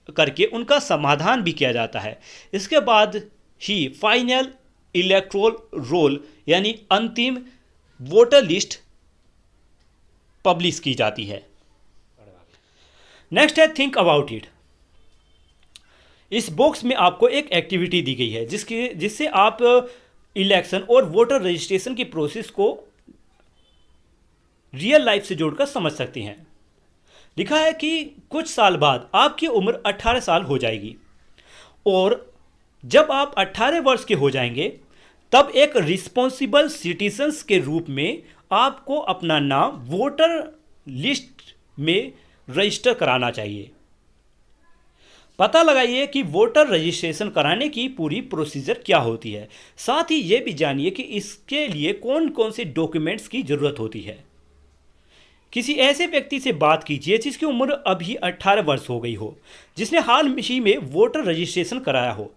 करके उनका समाधान भी किया जाता है। इसके बाद ही फाइनल इलेक्टोरल रोल यानी अंतिम वोटर लिस्ट पब्लिश की जाती है। नेक्स्ट है थिंक अबाउट इट। इस बॉक्स में आपको एक एक्टिविटी दी गई है जिससे आप इलेक्शन और वोटर रजिस्ट्रेशन की प्रोसेस को रियल लाइफ से जोड़कर समझ सकते हैं। लिखा है कि कुछ साल बाद आपकी उम्र 18 साल हो जाएगी और जब आप 18 वर्ष के हो जाएंगे तब एक रिस्पॉन्सिबल सिटीजन्स के रूप में आपको अपना नाम वोटर लिस्ट में रजिस्टर कराना चाहिए। पता लगाइए कि वोटर रजिस्ट्रेशन कराने की पूरी प्रोसीजर क्या होती है, साथ ही ये भी जानिए कि इसके लिए कौन कौन से डॉक्यूमेंट्स की ज़रूरत होती है। किसी ऐसे व्यक्ति से बात कीजिए जिसकी उम्र अभी 18 वर्ष हो गई हो, जिसने हाल ही में वोटर रजिस्ट्रेशन कराया हो।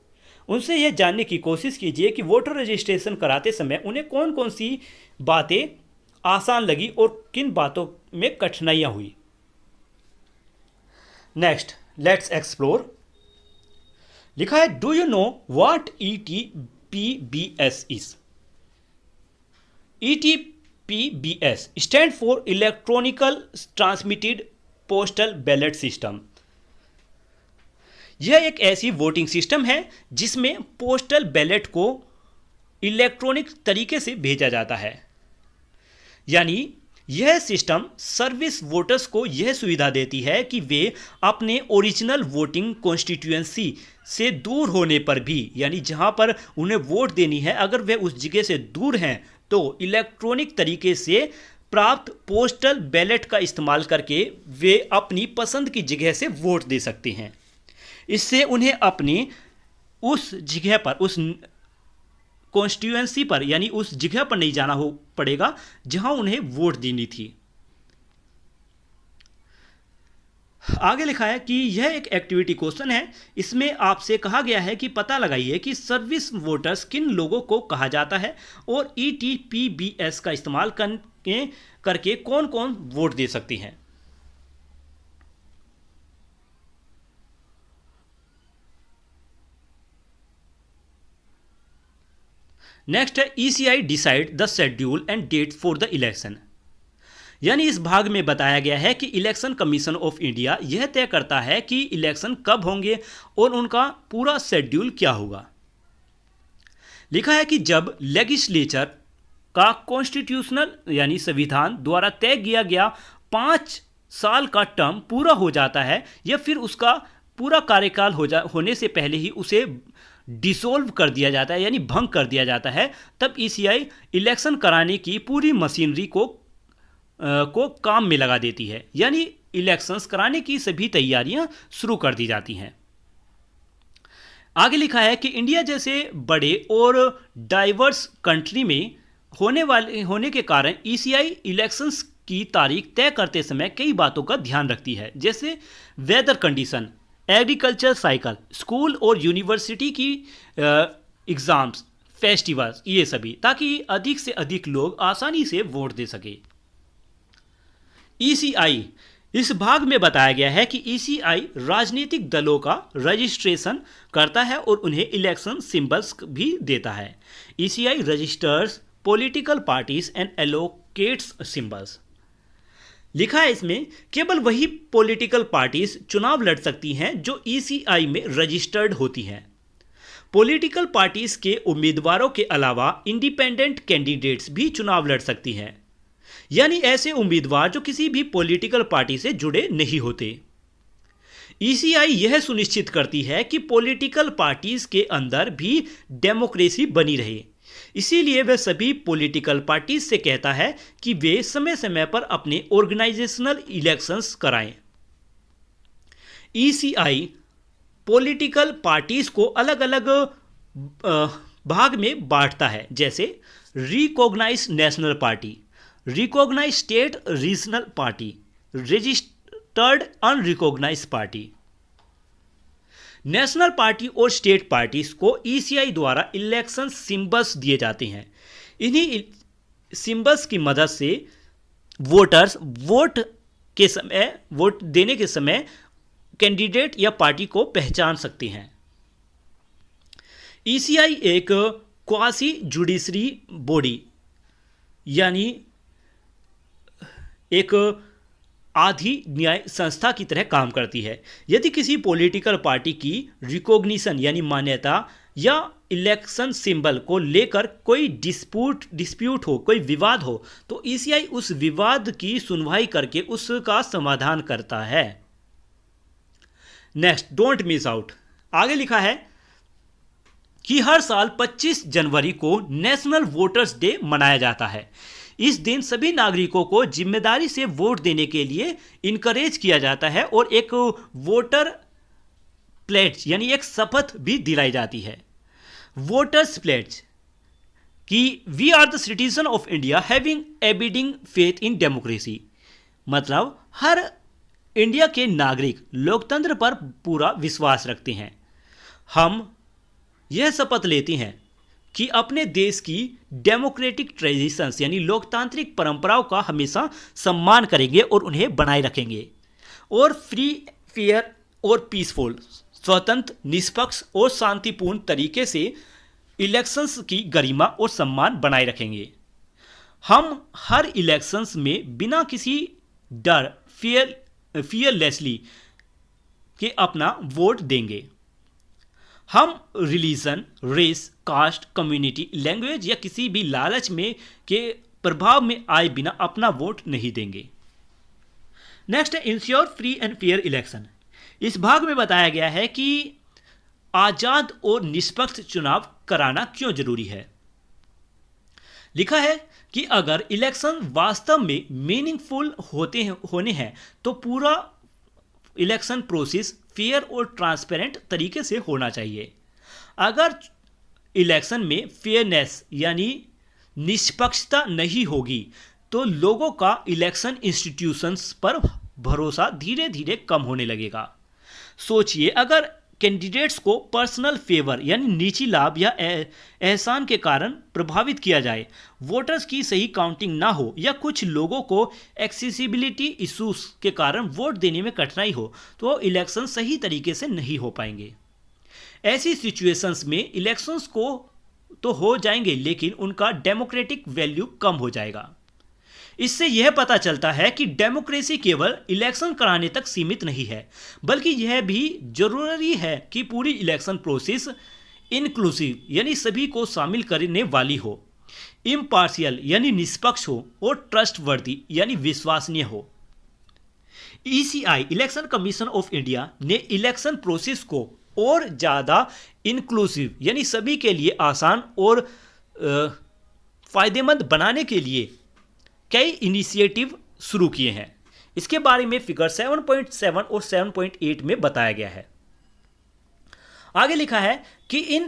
उनसे यह जानने की कोशिश कीजिए कि वोटर रजिस्ट्रेशन कराते समय उन्हें कौन कौन सी बातें आसान लगी और किन बातों में कठिनाइयाँ हुई। Next, let's explore. लिखा है do you know what ETPBS is? ETPBS stand for electronical transmitted postal ballot system. यह एक ऐसी वोटिंग सिस्टम है जिसमें पोस्टल बैलेट को इलेक्ट्रॉनिक तरीके से भेजा जाता है। यानी यह सिस्टम सर्विस वोटर्स को यह सुविधा देती है कि वे अपने ओरिजिनल वोटिंग कॉन्स्टिट्यूएंसी से दूर होने पर भी, यानी जहां पर उन्हें वोट देनी है, अगर वे उस जगह से दूर हैं तो इलेक्ट्रॉनिक तरीके से प्राप्त पोस्टल बैलेट का इस्तेमाल करके वे अपनी पसंद की जगह से वोट दे सकते हैं। इससे उन्हें अपनी उस जगह पर, उस कॉन्स्टिट्यूएंसी पर, यानी उस जगह पर नहीं जाना हो पड़ेगा जहां उन्हें वोट देनी थी। आगे लिखा है कि यह एक एक्टिविटी क्वेश्चन है। इसमें आपसे कहा गया है कि पता लगाइए कि सर्विस वोटर्स किन लोगों को कहा जाता है और ETPBS का इस्तेमाल करके कौन कौन वोट दे सकते हैं। नेक्स्ट है ECI decide the schedule and date for the election. यानी इस भाग में बताया गया है कि इलेक्शन कमीशन ऑफ इंडिया यह तय करता है कि इलेक्शन कब होंगे और उनका पूरा शेड्यूल क्या होगा। लिखा है कि जब लेजिस्लेचर का कॉन्स्टिट्यूशनल यानी संविधान द्वारा तय किया गया 5 साल का टर्म पूरा हो जाता है या फिर उसका पूरा कार्यकाल होने से पहले ही उसे डिसॉल्व कर दिया जाता है, यानी भंग कर दिया जाता है, तब ECI इलेक्शन कराने की पूरी मशीनरी को काम में लगा देती है, यानी इलेक्शंस कराने की सभी तैयारियां शुरू कर दी जाती हैं। आगे लिखा है कि इंडिया जैसे बड़े और डाइवर्स कंट्री में होने के कारण ECI इलेक्शंस की तारीख तय करते समय कई बातों का ध्यान रखती है, जैसे weather condition, agriculture cycle, school और यूनिवर्सिटी की एग्ज़ाम्स, फेस्टिवल्स, ये सभी, ताकि अधिक से अधिक लोग आसानी से वोट दे सके। ECI इस भाग में बताया गया है कि ईसीआई राजनीतिक दलों का रजिस्ट्रेशन करता है और उन्हें इलेक्शन सिंबल्स भी देता है। ECI registers political parties and allocates symbols. लिखा है इसमें केवल वही पॉलिटिकल पार्टीज चुनाव लड़ सकती हैं जो ईसीआई में रजिस्टर्ड होती हैं। पॉलिटिकल पार्टीज के उम्मीदवारों के अलावा इंडिपेंडेंट कैंडिडेट्स भी चुनाव लड़ सकती हैं, यानी ऐसे उम्मीदवार जो किसी भी पॉलिटिकल पार्टी से जुड़े नहीं होते। ईसीआई यह सुनिश्चित करती है कि पॉलिटिकल पार्टीज के अंदर भी डेमोक्रेसी बनी रहे, इसीलिए वह सभी पॉलिटिकल पार्टीज से कहता है कि वे समय समय पर अपने ऑर्गेनाइजेशनल इलेक्शंस कराएं। ईसीआई पॉलिटिकल पार्टीज को अलग अलग भाग में बांटता है, जैसे recognise national party, recognise state regional party, registered unrecognise party. National party और स्टेट पार्टीज को ईसीआई द्वारा इलेक्शन सिंबल्स दिए जाते हैं। इन्हीं सिंबल्स की मदद से वोटर्स वोट देने के समय कैंडिडेट या पार्टी को पहचान सकते हैं। ईसीआई एक क्वासी जुडिशरी बॉडी यानी एक आधी न्याय संस्था की तरह काम करती है। यदि किसी पॉलिटिकल पार्टी की रिकॉग्निशन यानी मान्यता या इलेक्शन सिंबल को लेकर कोई डिस्प्यूट हो, कोई विवाद हो, तो ईसीआई उस विवाद की सुनवाई करके उसका समाधान करता है। Next, don't miss out. आगे लिखा है कि हर साल 25 जनवरी को नेशनल वोटर्स डे मनाया जाता है। इस दिन सभी नागरिकों को जिम्मेदारी से वोट देने के लिए इनकरेज किया जाता है और एक वोटर प्लेज यानी एक शपथ भी दिलाई जाती है। वोटर्स प्लेज कि we are the citizen of India having abiding faith in democracy, मतलब हर इंडिया के नागरिक लोकतंत्र पर पूरा विश्वास रखते हैं। हम यह शपथ लेते हैं कि अपने देश की डेमोक्रेटिक ट्रेडिशंस यानी लोकतांत्रिक परंपराओं का हमेशा सम्मान करेंगे और उन्हें बनाए रखेंगे और फ्री, फेयर और पीसफुल, स्वतंत्र, निष्पक्ष और शांतिपूर्ण तरीके से इलेक्शंस की गरिमा और सम्मान बनाए रखेंगे। हम हर इलेक्शंस में बिना किसी डर, फियरलेसली के अपना वोट देंगे। हम religion, race, caste, community, language या किसी भी लालच में के प्रभाव में आए बिना अपना वोट नहीं देंगे। नेक्स्ट है ensure free and fair election. इस भाग में बताया गया है कि आजाद और निष्पक्ष चुनाव कराना क्यों जरूरी है। लिखा है कि अगर इलेक्शन वास्तव में मीनिंगफुल होने हैं तो पूरा इलेक्शन प्रोसेस फेयर और ट्रांसपेरेंट तरीके से होना चाहिए। अगर इलेक्शन में फेयरनेस यानी निष्पक्षता नहीं होगी तो लोगों का इलेक्शन इंस्टीट्यूशंस पर भरोसा धीरे धीरे कम होने लगेगा। सोचिए, अगर कैंडिडेट्स को पर्सनल फेवर यानी निजी लाभ या एहसान के कारण प्रभावित किया जाए, वोटर्स की सही काउंटिंग ना हो या कुछ लोगों को एक्सेसिबिलिटी इश्यूज के कारण वोट देने में कठिनाई हो तो इलेक्शन सही तरीके से नहीं हो पाएंगे। ऐसी सिचुएशंस में इलेक्शंस को तो हो जाएंगे लेकिन उनका डेमोक्रेटिक वैल्यू कम हो जाएगा। इससे यह पता चलता है कि डेमोक्रेसी केवल इलेक्शन कराने तक सीमित नहीं है, बल्कि यह भी जरूरी है कि पूरी इलेक्शन प्रोसेस इंक्लूसिव यानी सभी को शामिल करने वाली हो, इम्पार्शियल यानी निष्पक्ष हो और ट्रस्टवर्दी यानी विश्वसनीय हो। ECI election commission of India ने इलेक्शन प्रोसेस को और ज़्यादा इंक्लूसिव यानी सभी के लिए आसान और फायदेमंद बनाने के लिए कई इनिशिएटिव शुरू किए हैं। इसके बारे में फिगर 7.7 और 7.8 में बताया गया है। आगे लिखा है कि इन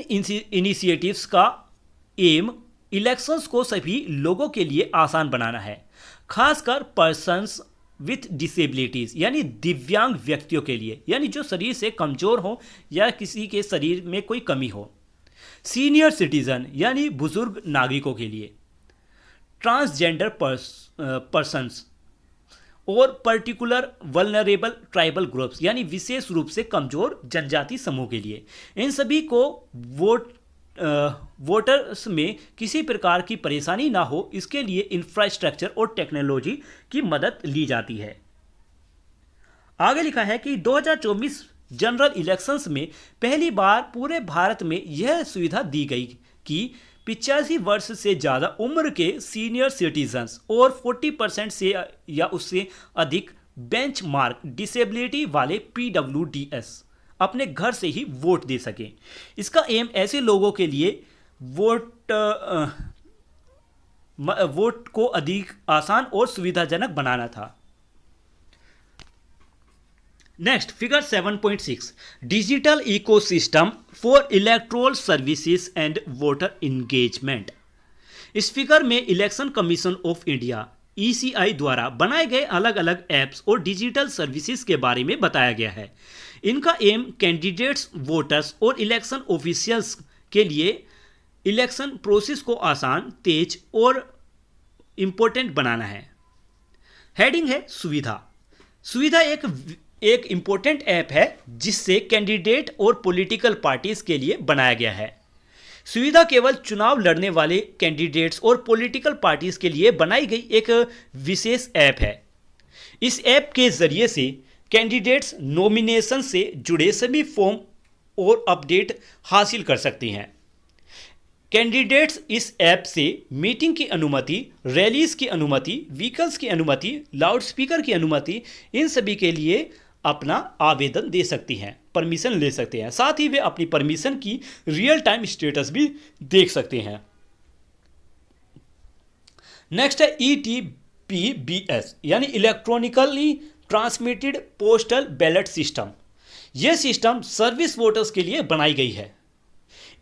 इनिशिएटिव्स का एम इलेक्शंस को सभी लोगों के लिए आसान बनाना है, खासकर पर्सन्स विथ डिसेबिलिटीज यानी दिव्यांग व्यक्तियों के लिए, यानी जो शरीर से कमजोर हो या किसी के शरीर में कोई कमी हो, सीनियर सिटीजन यानी बुजुर्ग नागरिकों के लिए, ट्रांसजेंडर पर्सन्स और पर्टिकुलर वल्नरेबल ट्राइबल ग्रुप्स यानी विशेष रूप से कमजोर जनजाति समूह के लिए। इन सभी को वोटर्स में किसी प्रकार की परेशानी ना हो इसके लिए इंफ्रास्ट्रक्चर और टेक्नोलॉजी की मदद ली जाती है। आगे लिखा है कि 2024 जनरल इलेक्शंस में पहली बार पूरे भारत में यह सुविधा दी गई कि 85 वर्ष से ज़्यादा उम्र के सीनियर सिटीजन्स और 40% से या उससे अधिक बेंचमार्क डिसेबिलिटी वाले PWDs अपने घर से ही वोट दे सकें। इसका एम ऐसे लोगों के लिए वोट को अधिक आसान और सुविधाजनक बनाना था। Next figure 7.6 digital ecosystem for electoral services and voter engagement. इस फिगर में election commission of India ECI द्वारा बनाए गए अलग अलग ऐप्स और डिजिटल सर्विसेज के बारे में बताया गया है। इनका एम कैंडिडेट्स, वोटर्स और इलेक्शन ऑफिशियल्स के लिए इलेक्शन प्रोसेस को आसान, तेज और इम्पोर्टेंट बनाना है। हेडिंग है सुविधा। सुविधा एक इम्पोर्टेंट ऐप है जिससे कैंडिडेट और पॉलिटिकल पार्टीज के लिए बनाया गया है। सुविधा केवल चुनाव लड़ने वाले कैंडिडेट्स और पॉलिटिकल पार्टीज के लिए बनाई गई एक विशेष ऐप है। इस ऐप के जरिए से कैंडिडेट्स नॉमिनेशन से जुड़े सभी फॉर्म और अपडेट हासिल कर सकते हैं। कैंडिडेट्स इस ऐप से मीटिंग की अनुमति, रैलीज की अनुमति, व्हीकल्स की अनुमति, लाउडस्पीकर की अनुमति, इन सभी के लिए अपना आवेदन दे सकती हैं, परमिशन ले सकते हैं। साथ ही वे अपनी परमिशन की रियल टाइम स्टेटस भी देख सकते हैं। नेक्स्ट है ETPBS यानी electronically transmitted postal ballot system. यह सिस्टम सर्विस वोटर्स के लिए बनाई गई है।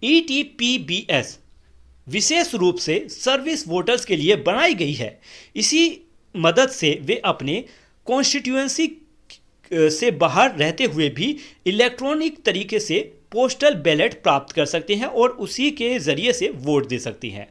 ETPBS विशेष रूप से सर्विस वोटर्स के लिए बनाई गई है। इसी मदद से वे अपने कॉन्स्टिट्यूएंसी से बाहर रहते हुए भी इलेक्ट्रॉनिक तरीके से पोस्टल बैलेट प्राप्त कर सकते हैं और उसी के ज़रिए से वोट दे सकती हैं।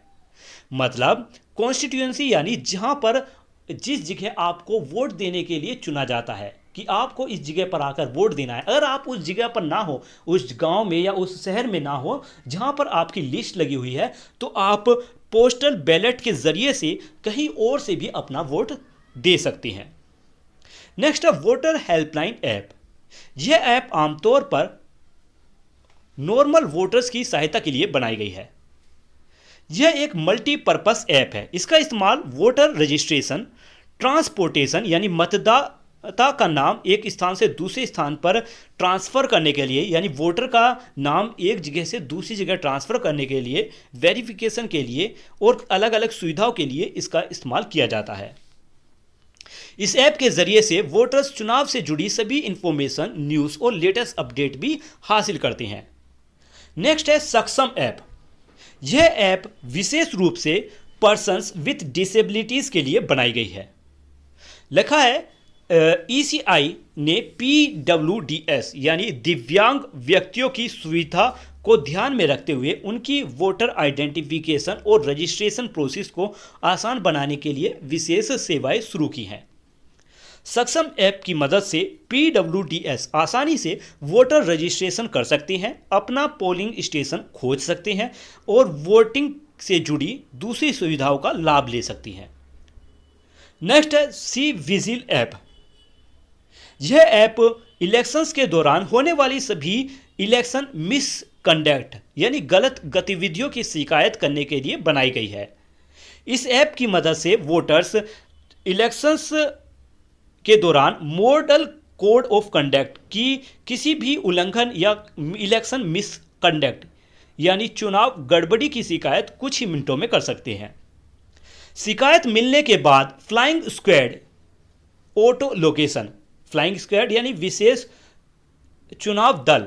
मतलब कॉन्स्टिट्यूएंसी यानी जहां पर जिस जगह आपको वोट देने के लिए चुना जाता है कि आपको इस जगह पर आकर वोट देना है। अगर आप उस जगह पर ना हो, उस गांव में या उस शहर में ना हो जहां पर आपकी लिस्ट लगी हुई है, तो आप पोस्टल बैलेट के ज़रिए से कहीं और से भी अपना वोट दे सकते हैं। नेक्स्ट है वोटर हेल्पलाइन ऐप। यह ऐप आमतौर पर नॉर्मल वोटर्स की सहायता के लिए बनाई गई है। यह एक मल्टीपर्पस ऐप है। इसका इस्तेमाल वोटर रजिस्ट्रेशन, ट्रांसपोर्टेशन यानी मतदाता का नाम एक स्थान से दूसरे स्थान पर ट्रांसफ़र करने के लिए, यानी वोटर का नाम एक जगह से दूसरी जगह ट्रांसफ़र करने के लिए, वेरिफिकेशन के लिए और अलग अलग सुविधाओं के लिए इसका इस्तेमाल किया जाता है। इस ऐप के जरिए से वोटर्स चुनाव से जुड़ी सभी इंफॉर्मेशन, न्यूज़ और लेटेस्ट अपडेट भी हासिल करते हैं। नेक्स्ट है सक्षम ऐप। यह ऐप विशेष रूप से पर्सन्स विथ डिसेबिलिटीज़ के लिए बनाई गई है। लिखा है ECI ने PWDs यानी दिव्यांग व्यक्तियों की सुविधा को ध्यान में रखते हुए उनकी वोटर आइडेंटिफिकेशन और रजिस्ट्रेशन प्रोसेस को आसान बनाने के लिए विशेष सेवाएं शुरू की हैं। सक्षम ऐप की मदद से PWDs आसानी से वोटर रजिस्ट्रेशन कर सकते हैं, अपना पोलिंग स्टेशन खोज सकते हैं और वोटिंग से जुड़ी दूसरी सुविधाओं का लाभ ले सकती हैं। नेक्स्ट है CVGIL ऐप। यह ऐप इलेक्शंस के दौरान होने वाली सभी इलेक्शन मिसकंडक्ट यानी गलत गतिविधियों की शिकायत करने के लिए बनाई गई है। इस ऐप की मदद से वोटर्स इलेक्शंस के दौरान मॉडल कोड ऑफ कंडक्ट की किसी भी उल्लंघन या इलेक्शन मिसकंडक्ट यानी चुनाव गड़बड़ी की शिकायत कुछ ही मिनटों में कर सकते हैं। शिकायत मिलने के बाद flying squad auto location, flying squad यानी विशेष चुनाव दल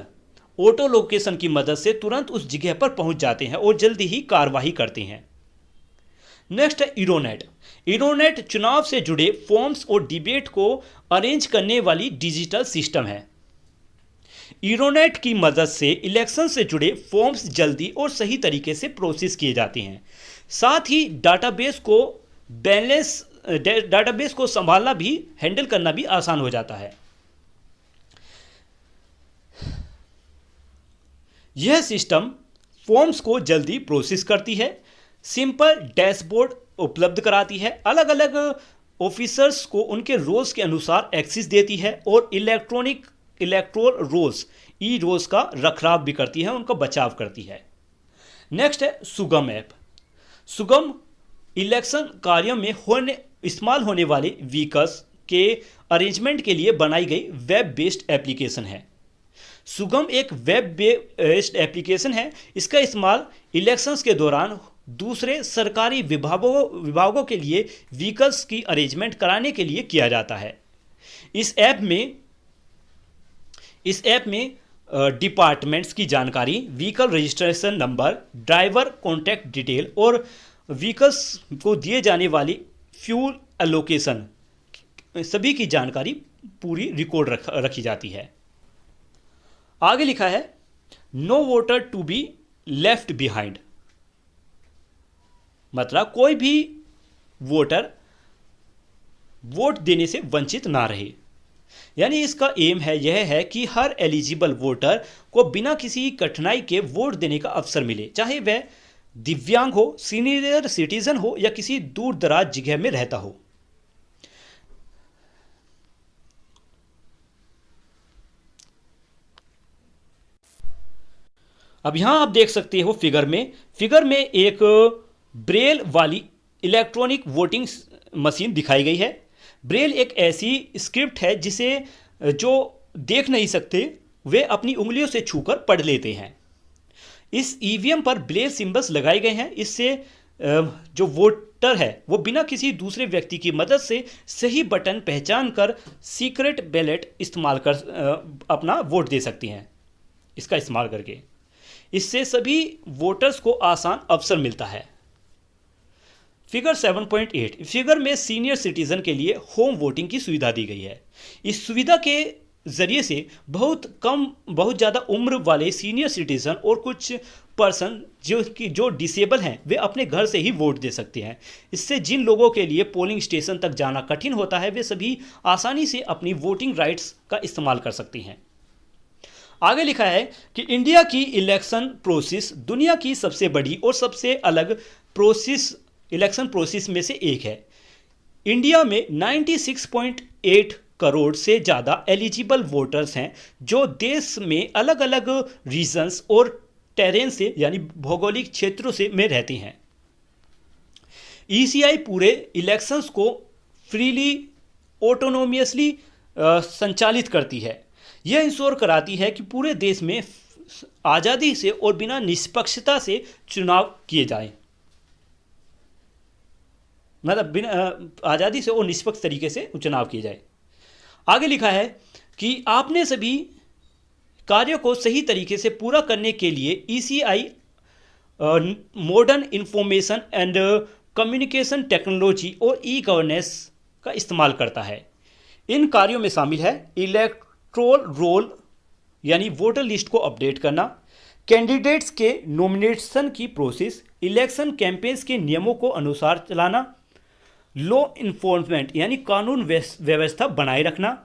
ऑटो लोकेशन की मदद से तुरंत उस जगह पर पहुंच जाते हैं और जल्दी ही कार्रवाई करते हैं। नेक्स्ट है इरोनेट। इरोनेट चुनाव से जुड़े फॉर्म्स और डिबेट को अरेंज करने वाली डिजिटल सिस्टम है। इरोनेट की मदद से इलेक्शन से जुड़े फॉर्म्स जल्दी और सही तरीके से प्रोसेस किए जाते हैं। साथ ही डाटाबेस को बैलेंस डाटाबेस को संभालना भी, हैंडल करना भी आसान हो जाता है। यह सिस्टम फॉर्म्स को जल्दी प्रोसेस करती है, सिंपल डैशबोर्ड उपलब्ध कराती है, अलग अलग ऑफिसर्स को उनके रोल्स के अनुसार एक्सेस देती है और इलेक्टोरल रोल्स, ई रोल्स का रखरखाव भी करती है, उनका बचाव करती है। नेक्स्ट है सुगम ऐप। सुगम इलेक्शन कार्यों में इस्तेमाल होने वाले व्हीकल्स के अरेंजमेंट के लिए बनाई गई वेब बेस्ड एप्लीकेशन है। सुगम एक वेब बेस्ड एप्लीकेशन है। इसका इस्तेमाल इलेक्शंस के दौरान दूसरे सरकारी विभागों के लिए व्हीकल्स की अरेंजमेंट कराने के लिए किया जाता है। इस ऐप में डिपार्टमेंट्स की जानकारी, vehicle registration number, driver contact detail और व्हीकल्स को दिए जाने वाली फ्यूल एलोकेशन, सभी की जानकारी पूरी रिकॉर्ड रखी जाती है। आगे लिखा है no voter to be left behind, मतलब कोई भी वोटर वोट देने से वंचित ना रहे। यानी इसका एम यह है कि हर एलिजिबल वोटर को बिना किसी कठिनाई के वोट देने का अवसर मिले, चाहे वह दिव्यांग हो, सीनियर सिटीजन हो या किसी दूर दराज जगह में रहता हो। अब यहां आप देख सकते हो फिगर में एक ब्रेल वाली इलेक्ट्रॉनिक वोटिंग मशीन दिखाई गई है। ब्रेल एक ऐसी स्क्रिप्ट है जिसे जो देख नहीं सकते वे अपनी उंगलियों से छूकर पढ़ लेते हैं। इस ईवीएम पर ब्रेल सिंबल्स लगाए गए हैं। इससे जो वोटर है वो बिना किसी दूसरे व्यक्ति की मदद से सही बटन पहचान कर सीक्रेट बैलेट इस्तेमाल कर अपना वोट दे सकती हैं। इसका इस्तेमाल करके इससे सभी वोटर्स को आसान अवसर मिलता है। फिगर 7.8, फिगर में सीनियर सिटीजन के लिए होम वोटिंग की सुविधा दी गई है। इस सुविधा के जरिए से बहुत ज़्यादा उम्र वाले सीनियर सिटीजन और कुछ पर्सन जो डिसेबल हैं वे अपने घर से ही वोट दे सकते हैं। इससे जिन लोगों के लिए पोलिंग स्टेशन तक जाना कठिन होता है वे सभी आसानी से अपनी वोटिंग राइट्स का इस्तेमाल कर सकती हैं। आगे लिखा है कि इंडिया की इलेक्शन प्रोसेस दुनिया की सबसे बड़ी और सबसे अलग इलेक्शन प्रोसेस में से एक है। इंडिया में 96.8 करोड़ से ज़्यादा एलिजिबल वोटर्स हैं जो देश में अलग अलग रीजन्स और टेरेन से यानी भौगोलिक क्षेत्रों से में रहते हैं। ईसीआई पूरे इलेक्शंस को फ्रीली ऑटोनोमियसली संचालित करती है। यह इंश्योर कराती है कि पूरे देश में आज़ादी से और बिना निष्पक्षता से चुनाव किए जाएं, मतलब बिना आज़ादी से और निष्पक्ष तरीके से चुनाव किए जाए। आगे लिखा है कि आपने सभी कार्यों को सही तरीके से पूरा करने के लिए ECI modern information and communication technology और ई गवर्नेंस का इस्तेमाल करता है। इन कार्यों में शामिल है इलेक्टोरल रोल यानी वोटर लिस्ट को अपडेट करना, कैंडिडेट्स के नॉमिनेशन की प्रोसेस, इलेक्शन कैंपेन्स के नियमों को अनुसार चलाना, लॉ इन्फोर्समेंट यानी कानून व्यवस्था बनाए रखना,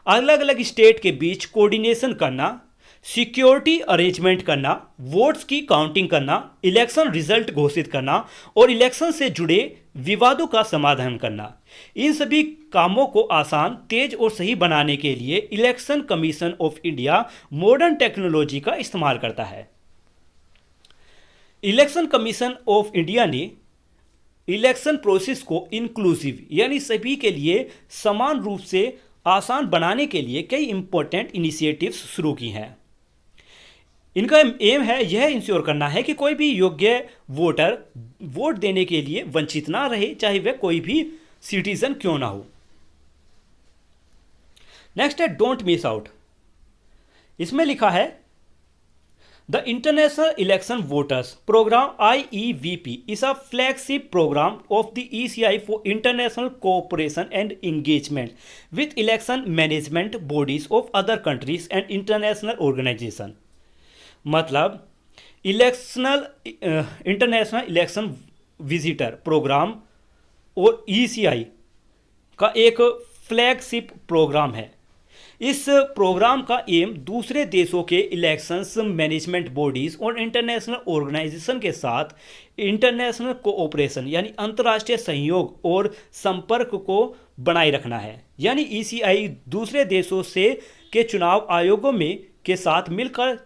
अलग अलग स्टेट के बीच कोऑर्डिनेशन करना, सिक्योरिटी अरेंजमेंट करना, वोट्स की काउंटिंग करना, इलेक्शन रिजल्ट घोषित करना और इलेक्शन से जुड़े विवादों का समाधान करना। इन सभी कामों को आसान, तेज और सही बनाने के लिए election commission of India modern technology का इस्तेमाल करता है। इलेक्शन कमीशन ऑफ इंडिया ने इलेक्शन प्रोसेस को इंक्लूसिव यानी सभी के लिए समान रूप से आसान बनाने के लिए कई इंपॉर्टेंट इनिशिएटिव्स शुरू की हैं। इनका एम है यह इंश्योर करना है कि कोई भी योग्य वोटर वोट देने के लिए वंचित ना रहे, चाहे वह कोई भी सिटीजन क्यों ना हो। नेक्स्ट है डोंट मिस आउट। इसमें लिखा है the international election voters programme IEVP is a flagship program of the ECI for international cooperation and engagement with election management bodies of other countries and international organization। मतलब इंटरनेशनल इलेक्शन विजिटर प्रोग्राम और ECI का एक फ्लैगशिप प्रोग्राम है। इस प्रोग्राम का एम दूसरे देशों के इलेक्शंस मैनेजमेंट बॉडीज और इंटरनेशनल ऑर्गेनाइजेशन के साथ इंटरनेशनल कोऑपरेशन यानी अंतर्राष्ट्रीय सहयोग और संपर्क को बनाए रखना है। यानी ईसीआई दूसरे देशों से के चुनाव आयोगों में के साथ मिलकर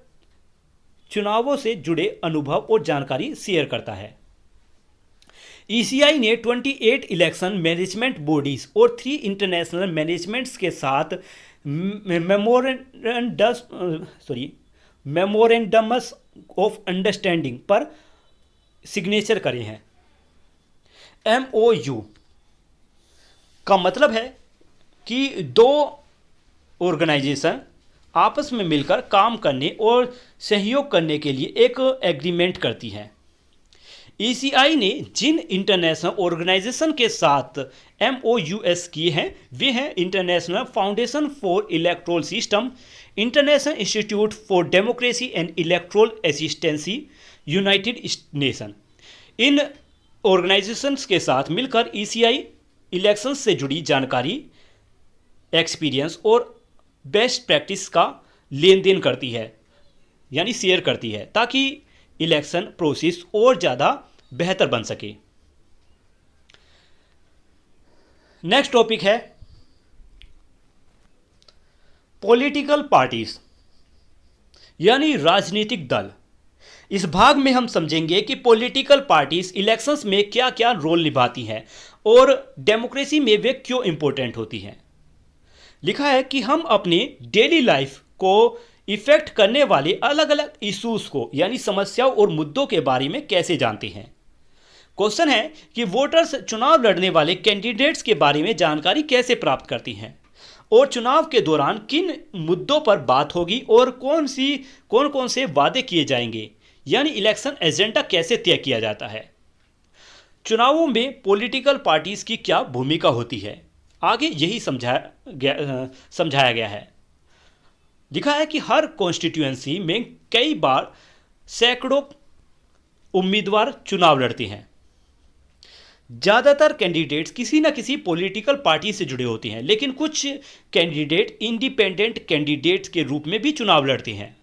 चुनावों से जुड़े अनुभव और जानकारी शेयर करता है। ईसीआई ने 28 इलेक्शन मैनेजमेंट बॉडीज और 3 इंटरनेशनल मैनेजमेंट्स के साथ मेमोरेंडम्स ऑफ अंडरस्टैंडिंग पर सिग्नेचर करे हैं। MOU का मतलब है कि दो ऑर्गेनाइजेशन आपस में मिलकर काम करने और सहयोग करने के लिए एक एग्रीमेंट करती हैं। ईसीआई ने जिन इंटरनेशनल ऑर्गेनाइजेशन के साथ MOUs किए हैं वे हैं international foundation for electoral system, international institute for democracy and electoral assistancy, United nation. In organisations के साथ मिलकर ईसीआई इलेक्शंस से जुड़ी जानकारी, एक्सपीरियंस और बेस्ट प्रैक्टिस का लेन देन करती है यानी शेयर करती है ताकि इलेक्शन प्रोसेस और ज़्यादा बेहतर बन सके। नेक्स्ट टॉपिक है पॉलिटिकल पार्टीज यानी राजनीतिक दल। इस भाग में हम समझेंगे कि पॉलिटिकल पार्टीज इलेक्शंस में क्या क्या रोल निभाती हैं और डेमोक्रेसी में वे क्यों इंपॉर्टेंट होती हैं। लिखा है कि हम अपने डेली लाइफ को इफेक्ट करने वाले अलग अलग इश्यूज को यानी समस्याओं और मुद्दों के बारे में कैसे जानते हैं। क्वेश्चन है कि वोटर्स चुनाव लड़ने वाले कैंडिडेट्स के बारे में जानकारी कैसे प्राप्त करती हैं और चुनाव के दौरान किन मुद्दों पर बात होगी और कौन कौन से वादे किए जाएंगे, यानी इलेक्शन एजेंडा कैसे तय किया जाता है। चुनावों में पॉलिटिकल पार्टीज की क्या भूमिका होती है, आगे यही समझाया गया है। लिखा है कि हर कॉन्स्टिट्यूएंसी में कई बार सैकड़ों उम्मीदवार चुनाव लड़ते हैं। ज़्यादातर कैंडिडेट्स किसी न किसी पॉलिटिकल पार्टी से जुड़े होते हैं, लेकिन कुछ कैंडिडेट इंडिपेंडेंट कैंडिडेट्स के रूप में भी चुनाव लड़ते हैं।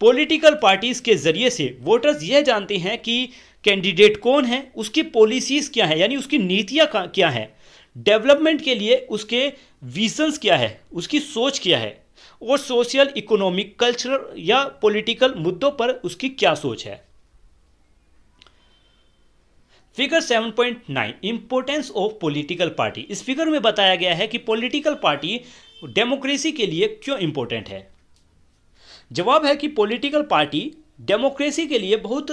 पॉलिटिकल पार्टीज के जरिए से वोटर्स यह जानते हैं कि कैंडिडेट कौन है, उसकी पॉलिसीज क्या है यानी उसकी नीतियाँ क्या हैं, डेवलपमेंट के लिए उसके विजन्स क्या है, उसकी सोच क्या है और सोशल, इकोनॉमिक, कल्चरल या पॉलिटिकल मुद्दों पर उसकी क्या सोच है। Figure 7.9 importance of political party. इस फिगर में बताया गया है कि पॉलिटिकल पार्टी डेमोक्रेसी के लिए क्यों इंपॉर्टेंट है। जवाब है कि पॉलिटिकल पार्टी डेमोक्रेसी के लिए बहुत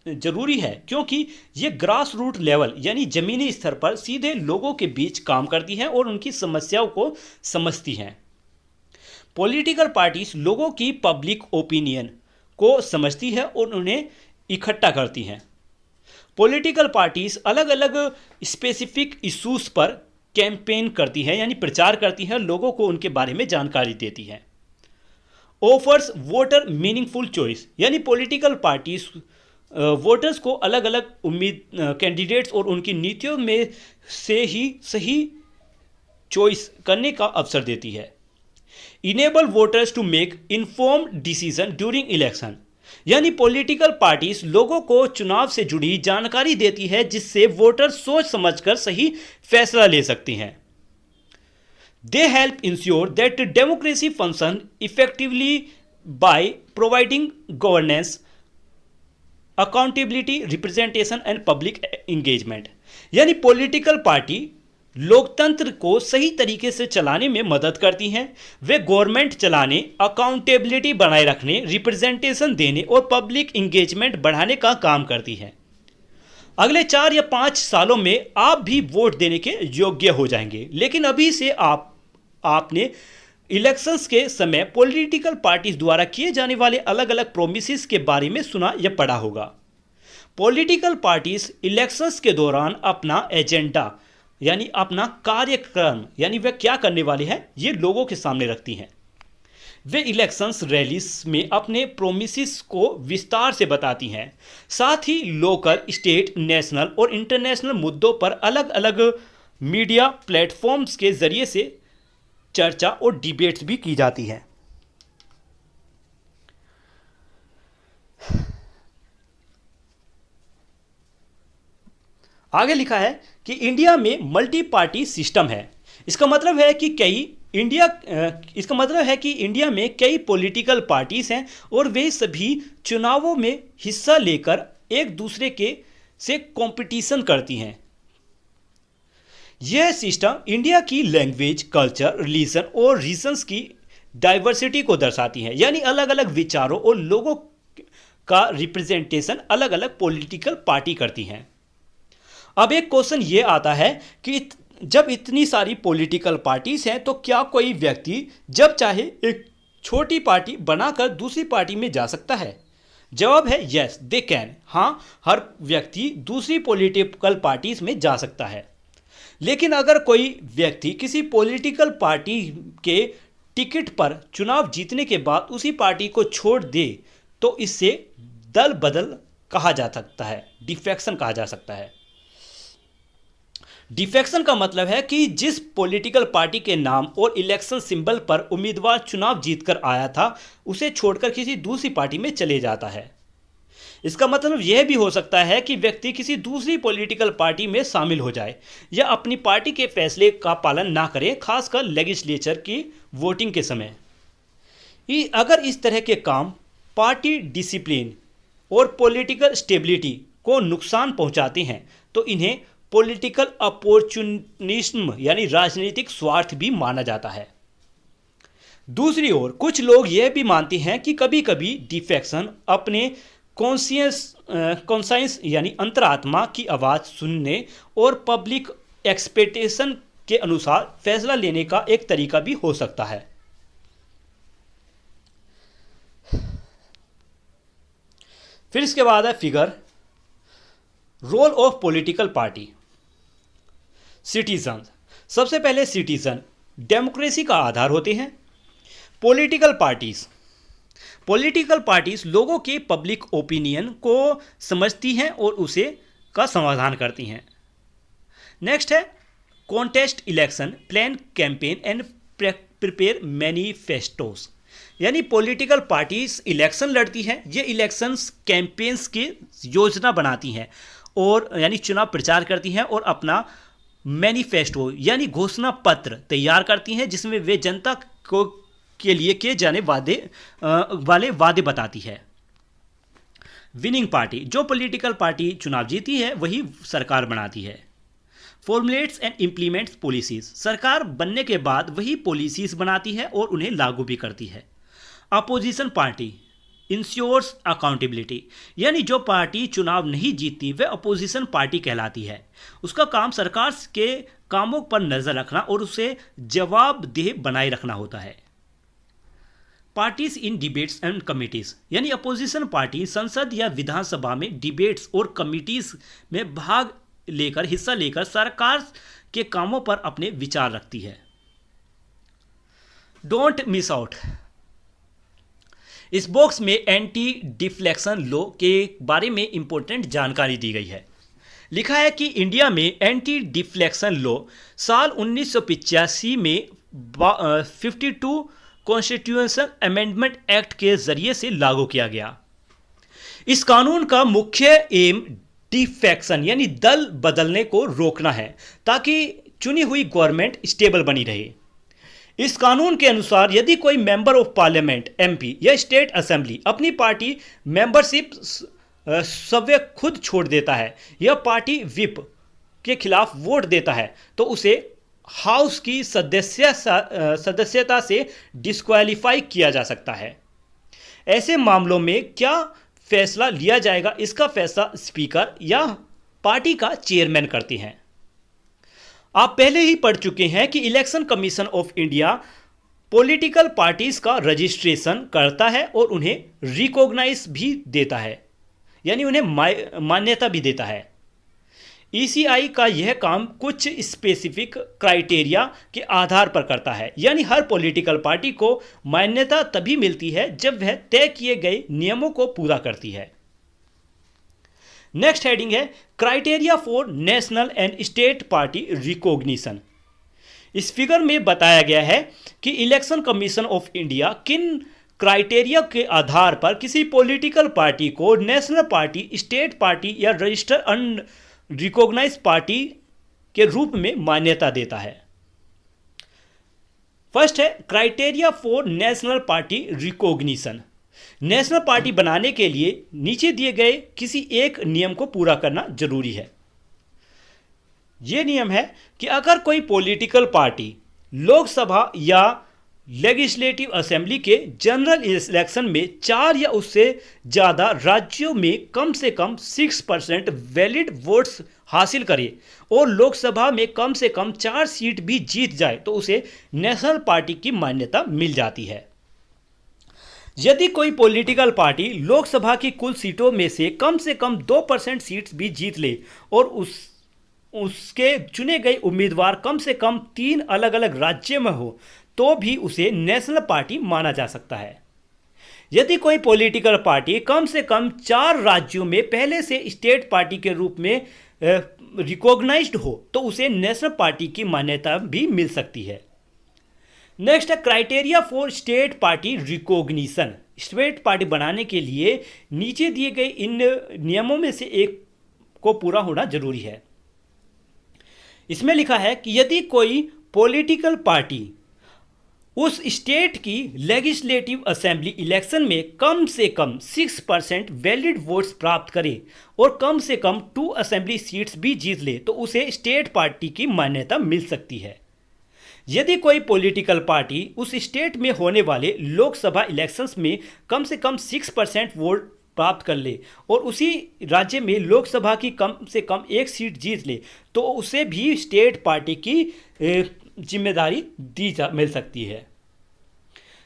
जरूरी है क्योंकि ये ग्रास रूट लेवल यानी जमीनी स्तर पर सीधे लोगों के बीच काम करती हैं और उनकी समस्याओं को समझती हैं। पॉलिटिकल पार्टीज लोगों की पब्लिक ओपिनियन को समझती है और उन्हें इकट्ठा करती हैं। पॉलिटिकल पार्टीज अलग अलग स्पेसिफिक इश्यूज पर कैंपेन करती हैं यानी प्रचार करती हैं, लोगों को उनके बारे में जानकारी देती हैं। ऑफर्स वोटर मीनिंगफुल चॉइस यानी पॉलिटिकल पार्टीज वोटर्स को अलग अलग कैंडिडेट्स और उनकी नीतियों में से ही सही चॉइस करने का अवसर देती है। Enable voters to make informed decision during election यानी पॉलिटिकल पार्टीज लोगों को चुनाव से जुड़ी जानकारी देती है जिससे वोटर सोच समझकर सही फैसला ले सकते हैं। They help ensure that democracy functions effectively by providing governance, accountability, representation and public engagement। यानी पॉलिटिकल पार्टी लोकतंत्र को सही तरीके से चलाने में मदद करती हैं। वे गवर्नमेंट चलाने, अकाउंटेबिलिटी बनाए रखने, रिप्रेजेंटेशन देने और पब्लिक इंगेजमेंट बढ़ाने का काम करती हैं। अगले 4 या 5 सालों में आप भी वोट देने के योग्य हो जाएंगे, लेकिन अभी से आपने इलेक्शंस के समय पॉलिटिकल पार्टीज द्वारा किए जाने वाले अलग अलग प्रोमिसेस के बारे में सुना या पढ़ा होगा। पॉलिटिकल पार्टीज इलेक्शंस के दौरान अपना एजेंडा यानी अपना कार्यक्रम यानी वे क्या करने वाले हैं ये लोगों के सामने रखती हैं। वे इलेक्शंस रैलीज में अपने प्रोमिसेस को विस्तार से बताती हैं। साथ ही लोकल, स्टेट, नेशनल और इंटरनेशनल मुद्दों पर अलग अलग मीडिया प्लेटफॉर्म्स के जरिए से चर्चा और डिबेट्स भी की जाती है। आगे लिखा है कि इंडिया में मल्टी पार्टी सिस्टम है। इसका मतलब है कि इंडिया में कई पॉलिटिकल पार्टीज हैं और वे सभी चुनावों में हिस्सा लेकर एक दूसरे के से कंपटीशन करती हैं। यह सिस्टम इंडिया की लैंग्वेज, कल्चर, रिलीजन और रीजन्स की डाइवर्सिटी को दर्शाती है, यानी अलग अलग विचारों और लोगों का रिप्रेजेंटेशन अलग अलग पॉलिटिकल पार्टी करती हैं। अब एक क्वेश्चन ये आता है कि जब इतनी सारी पॉलिटिकल पार्टीज हैं तो क्या कोई व्यक्ति जब चाहे एक छोटी पार्टी बनाकर दूसरी पार्टी में जा सकता है? जवाब है यस, दे कैन। हाँ, हर व्यक्ति दूसरी पॉलिटिकल पार्टीज में जा सकता है। लेकिन अगर कोई व्यक्ति किसी पॉलिटिकल पार्टी के टिकट पर चुनाव जीतने के बाद उसी पार्टी को छोड़ दे तो इससे दल बदल कहा जा सकता है, डिफेक्शन कहा जा सकता है। डिफेक्शन का मतलब है कि जिस पॉलिटिकल पार्टी के नाम और इलेक्शन सिंबल पर उम्मीदवार चुनाव जीतकर आया था उसे छोड़कर किसी दूसरी पार्टी में चले जाता है। इसका मतलब यह भी हो सकता है कि व्यक्ति किसी दूसरी पॉलिटिकल पार्टी में शामिल हो जाए या अपनी पार्टी के फैसले का पालन ना करे, खासकर लेजिस्लेचर की वोटिंग के समय। अगर इस तरह के काम पार्टी डिसिप्लिन और पॉलिटिकल स्टेबिलिटी को नुकसान पहुंचाते हैं तो इन्हें पॉलिटिकल अपॉर्चुनिज्म यानी राजनीतिक स्वार्थ भी माना जाता है। दूसरी ओर कुछ लोग यह भी मानते हैं कि कभी कभी डिफेक्शन अपने कॉन्साइंस यानी अंतरात्मा की आवाज़ सुनने और पब्लिक एक्सपेक्टेशन के अनुसार फैसला लेने का एक तरीका भी हो सकता है। फिर इसके बाद है figure, role of political party. Citizen, सबसे पहले सिटीजन डेमोक्रेसी का आधार होते हैं। पॉलिटिकल पार्टीज लोगों के पब्लिक ओपिनियन को समझती हैं और उसे का समाधान करती हैं। नेक्स्ट है contest election, plan campaign and prepare manifestos, यानी पॉलिटिकल पार्टीज इलेक्शन लड़ती हैं, ये इलेक्शंस कैंपेन्स की योजना बनाती हैं और यानी चुनाव प्रचार करती हैं और अपना मैनिफेस्टो यानी घोषणा पत्र तैयार करती हैं जिसमें वे जनता को के लिए किए जाने वाले वादे बताती है। विनिंग पार्टी, जो पॉलिटिकल पार्टी चुनाव जीती है वही सरकार बनाती है। फॉर्मुलेट्स एंड इम्प्लीमेंट्स पॉलिसीज, सरकार बनने के बाद वही पॉलिसीज बनाती है और उन्हें लागू भी करती है। अपोजिशन पार्टी इंश्योर्स अकाउंटेबिलिटी, यानी जो पार्टी चुनाव नहीं जीतती वह अपोजिशन पार्टी कहलाती है। उसका काम सरकार के कामों पर नजर रखना और उसे जवाबदेह बनाए रखना होता है। Parties in debates and committees, यानी अपोजिशन पार्टी संसद या विधानसभा में डिबेट्स और कमिटीज में भाग लेकर हिस्सा लेकर सरकार के कामों पर अपने विचार रखती है। डोंट मिस आउट, इस बॉक्स में एंटी डिफ्लेक्शन लॉ के बारे में इंपॉर्टेंट जानकारी दी गई है। लिखा है कि इंडिया में एंटी डिफ्लेक्शन लॉ साल 1985 में 52 कॉन्स्टिट्यूशन अमेंडमेंट एक्ट के जरिए से लागू किया गया। इस कानून का मुख्य एम डिफेक्शन यानी दल बदलने को रोकना है ताकि चुनी हुई गवर्नमेंट स्टेबल बनी रहे। इस कानून के अनुसार यदि कोई मेंबर ऑफ पार्लियामेंट एमपी या स्टेट असेंबली अपनी पार्टी मेंबरशिप स्वयं खुद छोड़ देता है या पार्टी विप के खिलाफ वोट देता है तो उसे हाउस की सदस्यता से डिस्क्वालीफाई किया जा सकता है। ऐसे मामलों में क्या फैसला लिया जाएगा, इसका फैसला स्पीकर या पार्टी का चेयरमैन करते हैं। आप पहले ही पढ़ चुके हैं कि election commission of India political parties का रजिस्ट्रेशन करता है और उन्हें रिकॉग्नाइज भी देता है, यानी उन्हें मान्यता भी देता है। ईसीआई का यह काम कुछ स्पेसिफिक क्राइटेरिया के आधार पर करता है, यानी हर पॉलिटिकल पार्टी को मान्यता तभी मिलती है जब वह तय किए गए नियमों को पूरा करती है। नेक्स्ट हेडिंग है criteria for national and state party recognition. इस फिगर में बताया गया है कि इलेक्शन कमीशन ऑफ इंडिया किन क्राइटेरिया के आधार पर किसी पॉलिटिकल पार्टी को नेशनल पार्टी, स्टेट पार्टी या रजिस्टर्ड अनरिकॉग्नाइज्ड पार्टी के रूप में मान्यता देता है। फर्स्ट है criteria for national party recognition. National party बनाने के लिए नीचे दिए गए किसी एक नियम को पूरा करना जरूरी है। यह नियम है कि अगर कोई पॉलिटिकल पार्टी लोकसभा या लेजिस्लेटिव असेंबली के जनरल इलेक्शन में 4 या उससे ज़्यादा राज्यों में कम से कम 6% वैलिड वोट्स हासिल करे और लोकसभा में कम से कम 4 सीट भी जीत जाए तो उसे नेशनल पार्टी की मान्यता मिल जाती है। यदि कोई पॉलिटिकल पार्टी लोकसभा की कुल सीटों में से कम 2% सीट्स भी जीत ले और उसके चुने गए उम्मीदवार कम से कम 3 अलग अलग राज्य में हो तो भी उसे नेशनल पार्टी माना जा सकता है। यदि कोई पॉलिटिकल पार्टी कम से कम 4 राज्यों में पहले से स्टेट पार्टी के रूप में रिकॉग्नाइज्ड हो तो उसे नेशनल पार्टी की मान्यता भी मिल सकती है। नेक्स्ट है criteria for state party recognition. State party बनाने के लिए नीचे दिए गए इन नियमों में से एक को पूरा होना जरूरी है। इसमें लिखा है कि यदि कोई पॉलिटिकल पार्टी उस स्टेट की लेजिस्लेटिव असेंबली इलेक्शन में कम से कम 6% वैलिड वोट्स प्राप्त करे और कम से कम 2 असेंबली सीट्स भी जीत ले तो उसे स्टेट पार्टी की मान्यता मिल सकती है। यदि कोई पॉलिटिकल पार्टी उस स्टेट में होने वाले लोकसभा इलेक्शंस में कम से कम 6% वोट प्राप्त कर ले और उसी राज्य में लोकसभा की कम से कम 1 सीट जीत ले तो उसे भी स्टेट पार्टी की जिम्मेदारी मिल सकती है।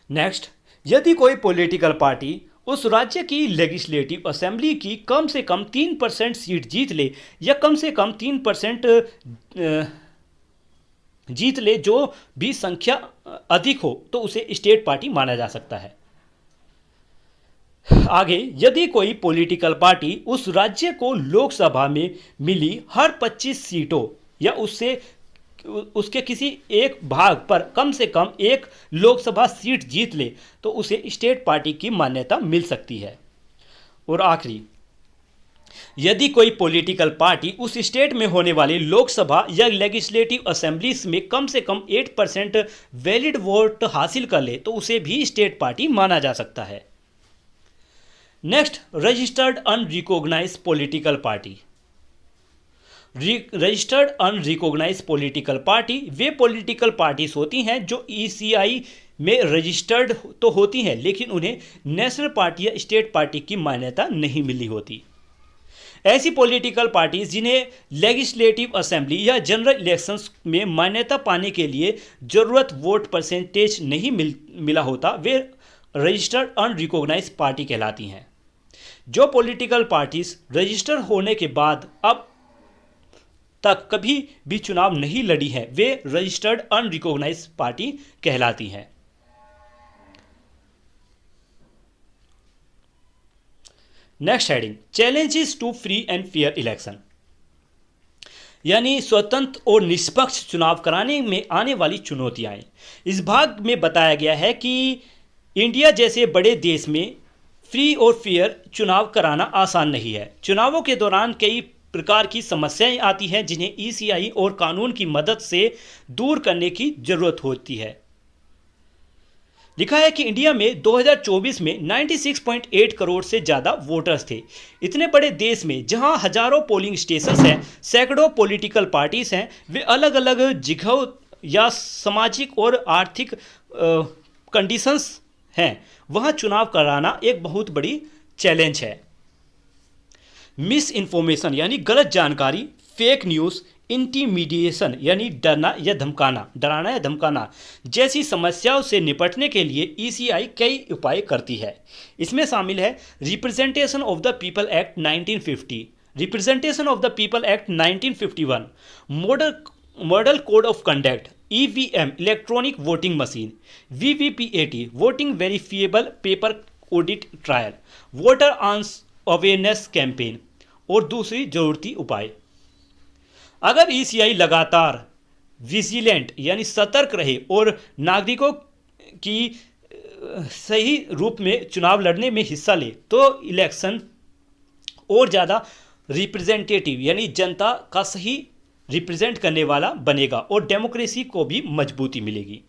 नेक्स्ट, यदि कोई पॉलिटिकल पार्टी उस राज्य की लेजिस्लेटिव असेंबली की कम से कम 3% सीट जीत ले या कम से कम 3% जीत ले जो भी संख्या अधिक हो तो उसे स्टेट पार्टी माना जा सकता है। आगे, यदि कोई पॉलिटिकल पार्टी उस राज्य को लोकसभा में मिली हर 25 सीटों या उसके किसी एक भाग पर कम से कम 1 लोकसभा सीट जीत ले तो उसे स्टेट पार्टी की मान्यता मिल सकती है। और आखिरी, यदि कोई पॉलिटिकल पार्टी उस स्टेट में होने वाली लोकसभा या लेजिस्लेटिव असेंबलीज में कम से कम 8% वैलिड वोट हासिल कर ले तो उसे भी स्टेट पार्टी माना जा सकता है। Next, registered unrecognized political party. Registered unrecognized political party वे पॉलिटिकल पार्टीज होती हैं जो ईसीआई में रजिस्टर्ड तो होती हैं लेकिन उन्हें नेशनल पार्टी या स्टेट पार्टी की मान्यता नहीं मिली होती। ऐसी पॉलिटिकल पार्टीज जिन्हें लेजिस्लेटिव असेंबली या जनरल इलेक्शंस में मान्यता पाने के लिए ज़रूरत वोट परसेंटेज नहीं मिला होता वे रजिस्टर्ड अनरिकॉग्नाइज्ड पार्टी कहलाती हैं। जो पॉलिटिकल पार्टीज रजिस्टर होने के बाद अब तक कभी भी चुनाव नहीं लड़ी है वे रजिस्टर्ड अनरिकॉग्नाइज्ड पार्टी कहलाती हैं। Next heading, challenges to free and fair election, यानी स्वतंत्र और निष्पक्ष चुनाव कराने में आने वाली चुनौतियां। इस भाग में बताया गया है कि इंडिया जैसे बड़े देश में फ्री और फेयर चुनाव कराना आसान नहीं है। चुनावों के दौरान कई प्रकार की समस्याएं आती हैं जिन्हें ईसीआई और कानून की मदद से दूर करने की जरूरत होती है। लिखा है कि इंडिया में 2024 में 96.8 करोड़ से ज़्यादा वोटर्स थे। इतने बड़े देश में जहां हजारों पोलिंग स्टेशंस हैं, सैकड़ों पॉलिटिकल पार्टीज हैं, वे अलग अलग जगहों या सामाजिक और आर्थिक कंडीशंस हैं, वहां चुनाव कराना एक बहुत बड़ी चैलेंज है। मिस इन्फॉर्मेशन यानी गलत जानकारी, फेक न्यूज़, इंटिमिडिएशन यानी डराना या धमकाना जैसी समस्याओं से निपटने के लिए ईसीआई कई उपाय करती है। इसमें शामिल है representation of the people act 1950, representation of the people act 1951, model code of conduct, EVM electronic voting machine, VVPAT voting verifiable paper audit trial, voter awareness campaign और दूसरी जरूरती उपाय। अगर ईसीआई लगातार विजिलेंट यानी सतर्क रहे और नागरिकों की सही रूप में चुनाव लड़ने में हिस्सा ले तो इलेक्शन और ज़्यादा रिप्रेजेंटेटिव यानी जनता का सही रिप्रेजेंट करने वाला बनेगा और डेमोक्रेसी को भी मजबूती मिलेगी।